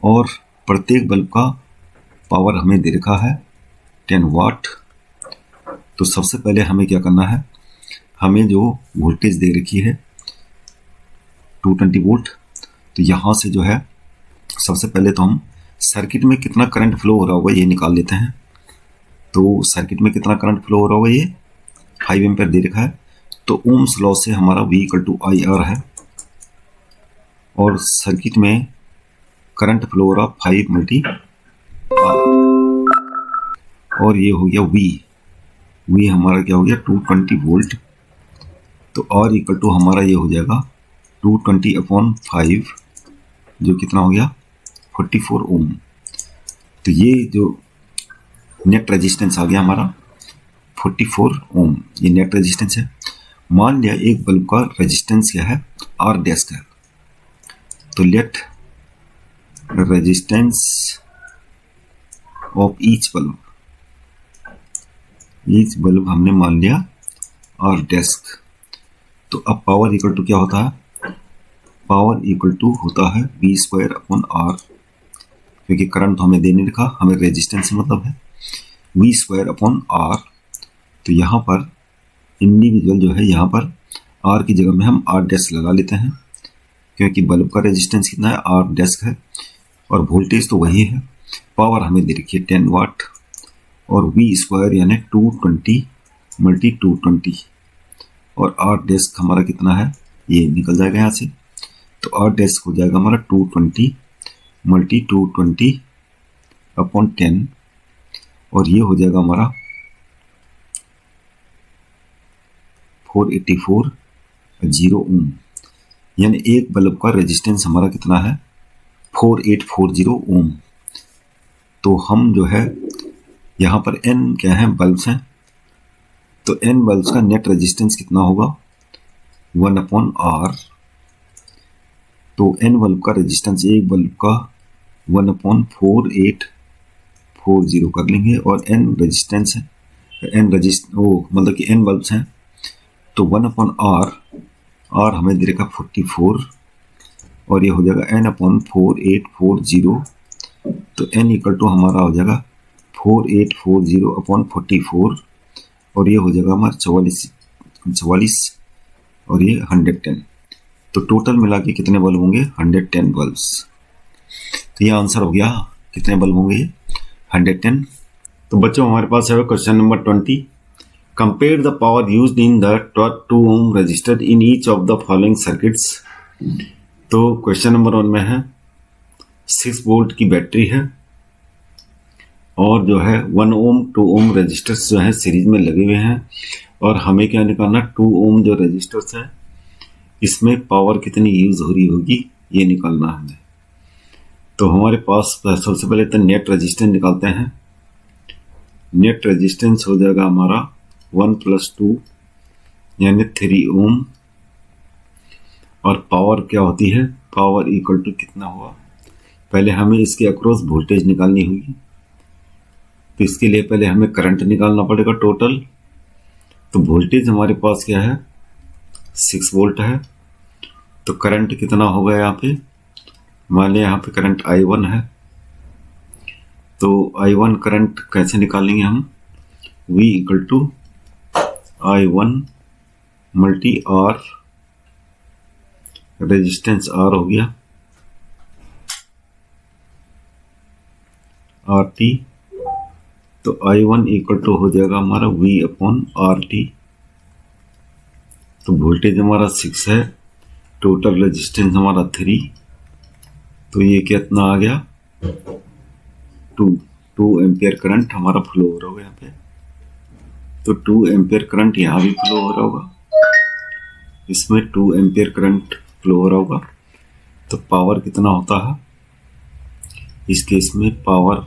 और प्रत्येक बल्ब का पावर हमें दे रखा है 10 वाट। तो सबसे पहले हमें क्या करना है, हमें जो वोल्टेज दे रखी है 220 वोल्ट, तो यहाँ से जो है सबसे पहले तो हम सर्किट में कितना करंट फ्लो हो रहा होगा ये निकाल लेते हैं। तो सर्किट में कितना करंट फ्लो हो रहा होगा, ये 5 एम्पियर दे रखा है, तो ओम्स लॉ से हमारा V = IR है, और सर्किट में करंट फ्लो हो रहा 5 × R, और ये हो गया V हमारा क्या हो गया 220 वोल्ट। तो R = हमारा ये हो जाएगा 220/5 जो कितना हो गया 44 ओम। तो ये जो नेट रेजिस्टेंस आ गया हमारा 44 ओम, ये नेट रेजिस्टेंस है। मान लिया एक बल्ब का रेजिस्टेंस क्या है R डैश है, तो let resistance of each bulb हमने मान लिया R डैश। तो अब पावर = क्या होता है, पावर = होता है V² R, क्योंकि करंट तो हमें दे नहीं रखा, हमें रेजिस्टेंस से मतलब है। वी स्क्वायर अपॉन आर, तो यहाँ पर इंडिविजुअल जो है, यहाँ पर आर की जगह में हम आर डैश लगा लेते हैं, क्योंकि बल्ब का रेजिस्टेंस कितना है, आर डैश है, और वोल्टेज तो वही है। पावर हमें दे रखी है 10 वाट, और वी स्क्वायर यानी 220 मल्टी 220, और आर डैश हमारा कितना है, ये निकल जाएगा यहाँ से। तो आर डैश हो जाएगा हमारा 220 मल्टी 220 अपॉन 10, और ये हो जाएगा हमारा 484 जीरो ओम, यानी एक बल्ब का रेजिस्टेंस हमारा कितना है, 4840 ओम। तो हम जो है यहाँ पर n क्या है, बल्ब्स हैं, तो n बल्ब्स का नेट रेजिस्टेंस कितना होगा, 1 अपॉन आर। तो n बल्ब का रेजिस्टेंस, एक बल्ब का 1 अपॉन 4840 कर लेंगे, और n रेजिस्टेंस है, मतलब कि n बल्ब्स हैं, तो 1 अपॉन आर, आर हमें दे रखा 44, और ये हो जाएगा n अपॉन 4840, तो n इक्वल टू हमारा हो जाएगा 4840 अपॉन 44, और ये हो जाएगा हमारा 44, और ये 110। तो टोटल मिला के कितने बल्ब होंगे, 110 बल्ब्स। तो ये आंसर हो गया, कितने बल्ब होंगे, 110। तो बच्चों हमारे पास है question number 20। Compare the power used in the 2 ohm resistor in each of the following circuits. तो क्वेश्चन नंबर 1 में है 6 वोल्ट की बैटरी है, और जो है 1 ओम 2 ओम रजिस्टर्स जो है सीरीज में लगे हुए हैं, और हमें क्या निकालना, 2 ओम जो रजिस्टर्स है इसमें पावर कितनी यूज हो रही होगी ये निकालना हमें। तो हमारे पास सबसे पहले तो नेट रेजिस्टेंस निकालते हैं। नेट रेजिस्टेंस हो जाएगा हमारा 1 + 2 यानी 3 ओम, और पावर क्या होती है, पावर इक्वल टू कितना हुआ, पहले हमें इसके अक्रॉस वोल्टेज निकालनी होगी, तो इसके लिए पहले हमें करंट निकालना पड़ेगा टोटल। तो वोल्टेज हमारे पास क्या है, 6 वोल्ट है, तो करंट कितना होगा यहाँ पे, मान लिया यहाँ पे करंट I1 है, तो I1 करंट कैसे निकालेंगे हम, V equal to I1 multi R, resistance R हो गया RT, तो I1 इक्वल टू हो जाएगा हमारा V अपॉन RT। तो वोल्टेज हमारा 6 है, टोटल रेजिस्टेंस हमारा 3, तो ये कितना आ गया, 2 एम्पियर करंट हमारा फ्लो हो रहा होगा यहाँ पे। तो 2 एम्पियर करंट यहाँ भी फ्लो हो रहा होगा, इसमें 2 एम्पियर करंट फ्लो हो रहा होगा। तो पावर कितना होता है इस केस में, पावर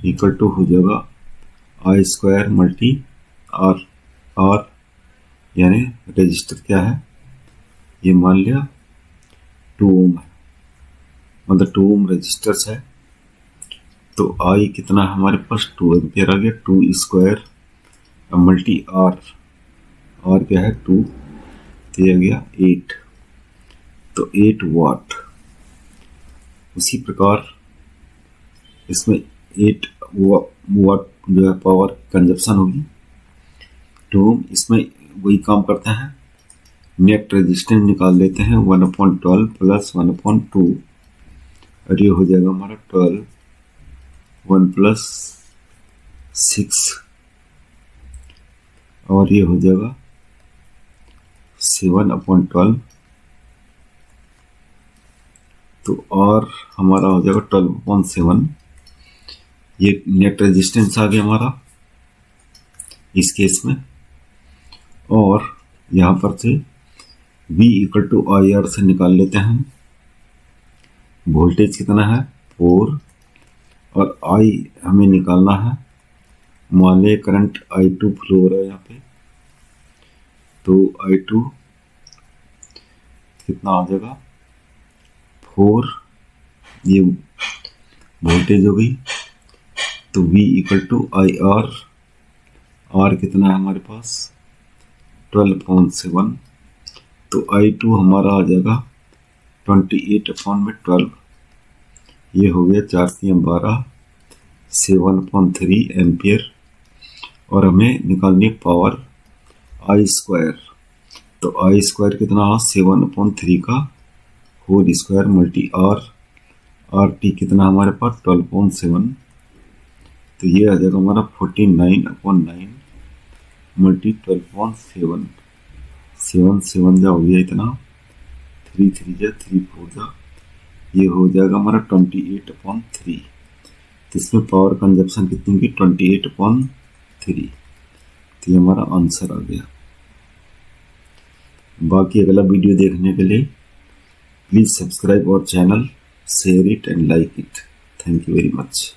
इक्वल टू हो जाएगा I स्क्वायर मल्टी R यानी रजिस्टर क्या है, ये मान लिया 2 ओम है, मतलब 2 ओम रजिस्टर्स है, तो I कितना है हमारे पास, 2 एम्पियर आ गया, 2 स्क्वायर मल्टी R क्या है 2, तो ये आ गया 8, तो 8 वाट। उसी प्रकार इसमें 8 वाट जो है पावर कंजप्शन होगी, तो इसमें वही काम करते हैं, नेट रेजिस्टेंस निकाल लेते हैं, 1/12 प्लस 1/2, और ये हो जाएगा हमारा 12, 1 + 6, और ये हो जाएगा 7/12, तो और हमारा हो जाएगा 12/7। ये नेट रेजिस्टेंस आ गया हमारा इस केस में, और यहाँ पर से V इक्वल टू IR से निकाल लेते हैं हम, वोल्टेज कितना है 4, और I हमें निकालना है, मान लिया करंट I2 फ्लो हो रहा है यहाँ पे, तो I2 कितना आ जाएगा 4, ये वोल्टेज हो गई, तो V equal to IR, R कितना है हमारे पास 12/7, तो I2 हमारा आ जाएगा 28/12, ये हो गया 4×3=12, 7/3 एम्पियर। और हमें निकालनी पावर आई स्क्वायर। तो आई स्क्वायर कितना, 7/3 का whole square multi R T कितना हमारे पास 12/7। तो ये आ जाएगा हमारा 49/9 मल्टी 12/7। 7 जा हो गया इतना, 3 जा 3 जा, ये हो जाएगा हमारा 28/3। तो इसमें पावर कंजप्शन कितनी होगी, 28/3। तो ये हमारा आंसर आ गया। बाकी अगला वीडियो देखने के लिए please subscribe our channel, share it and like it. Thank you very much.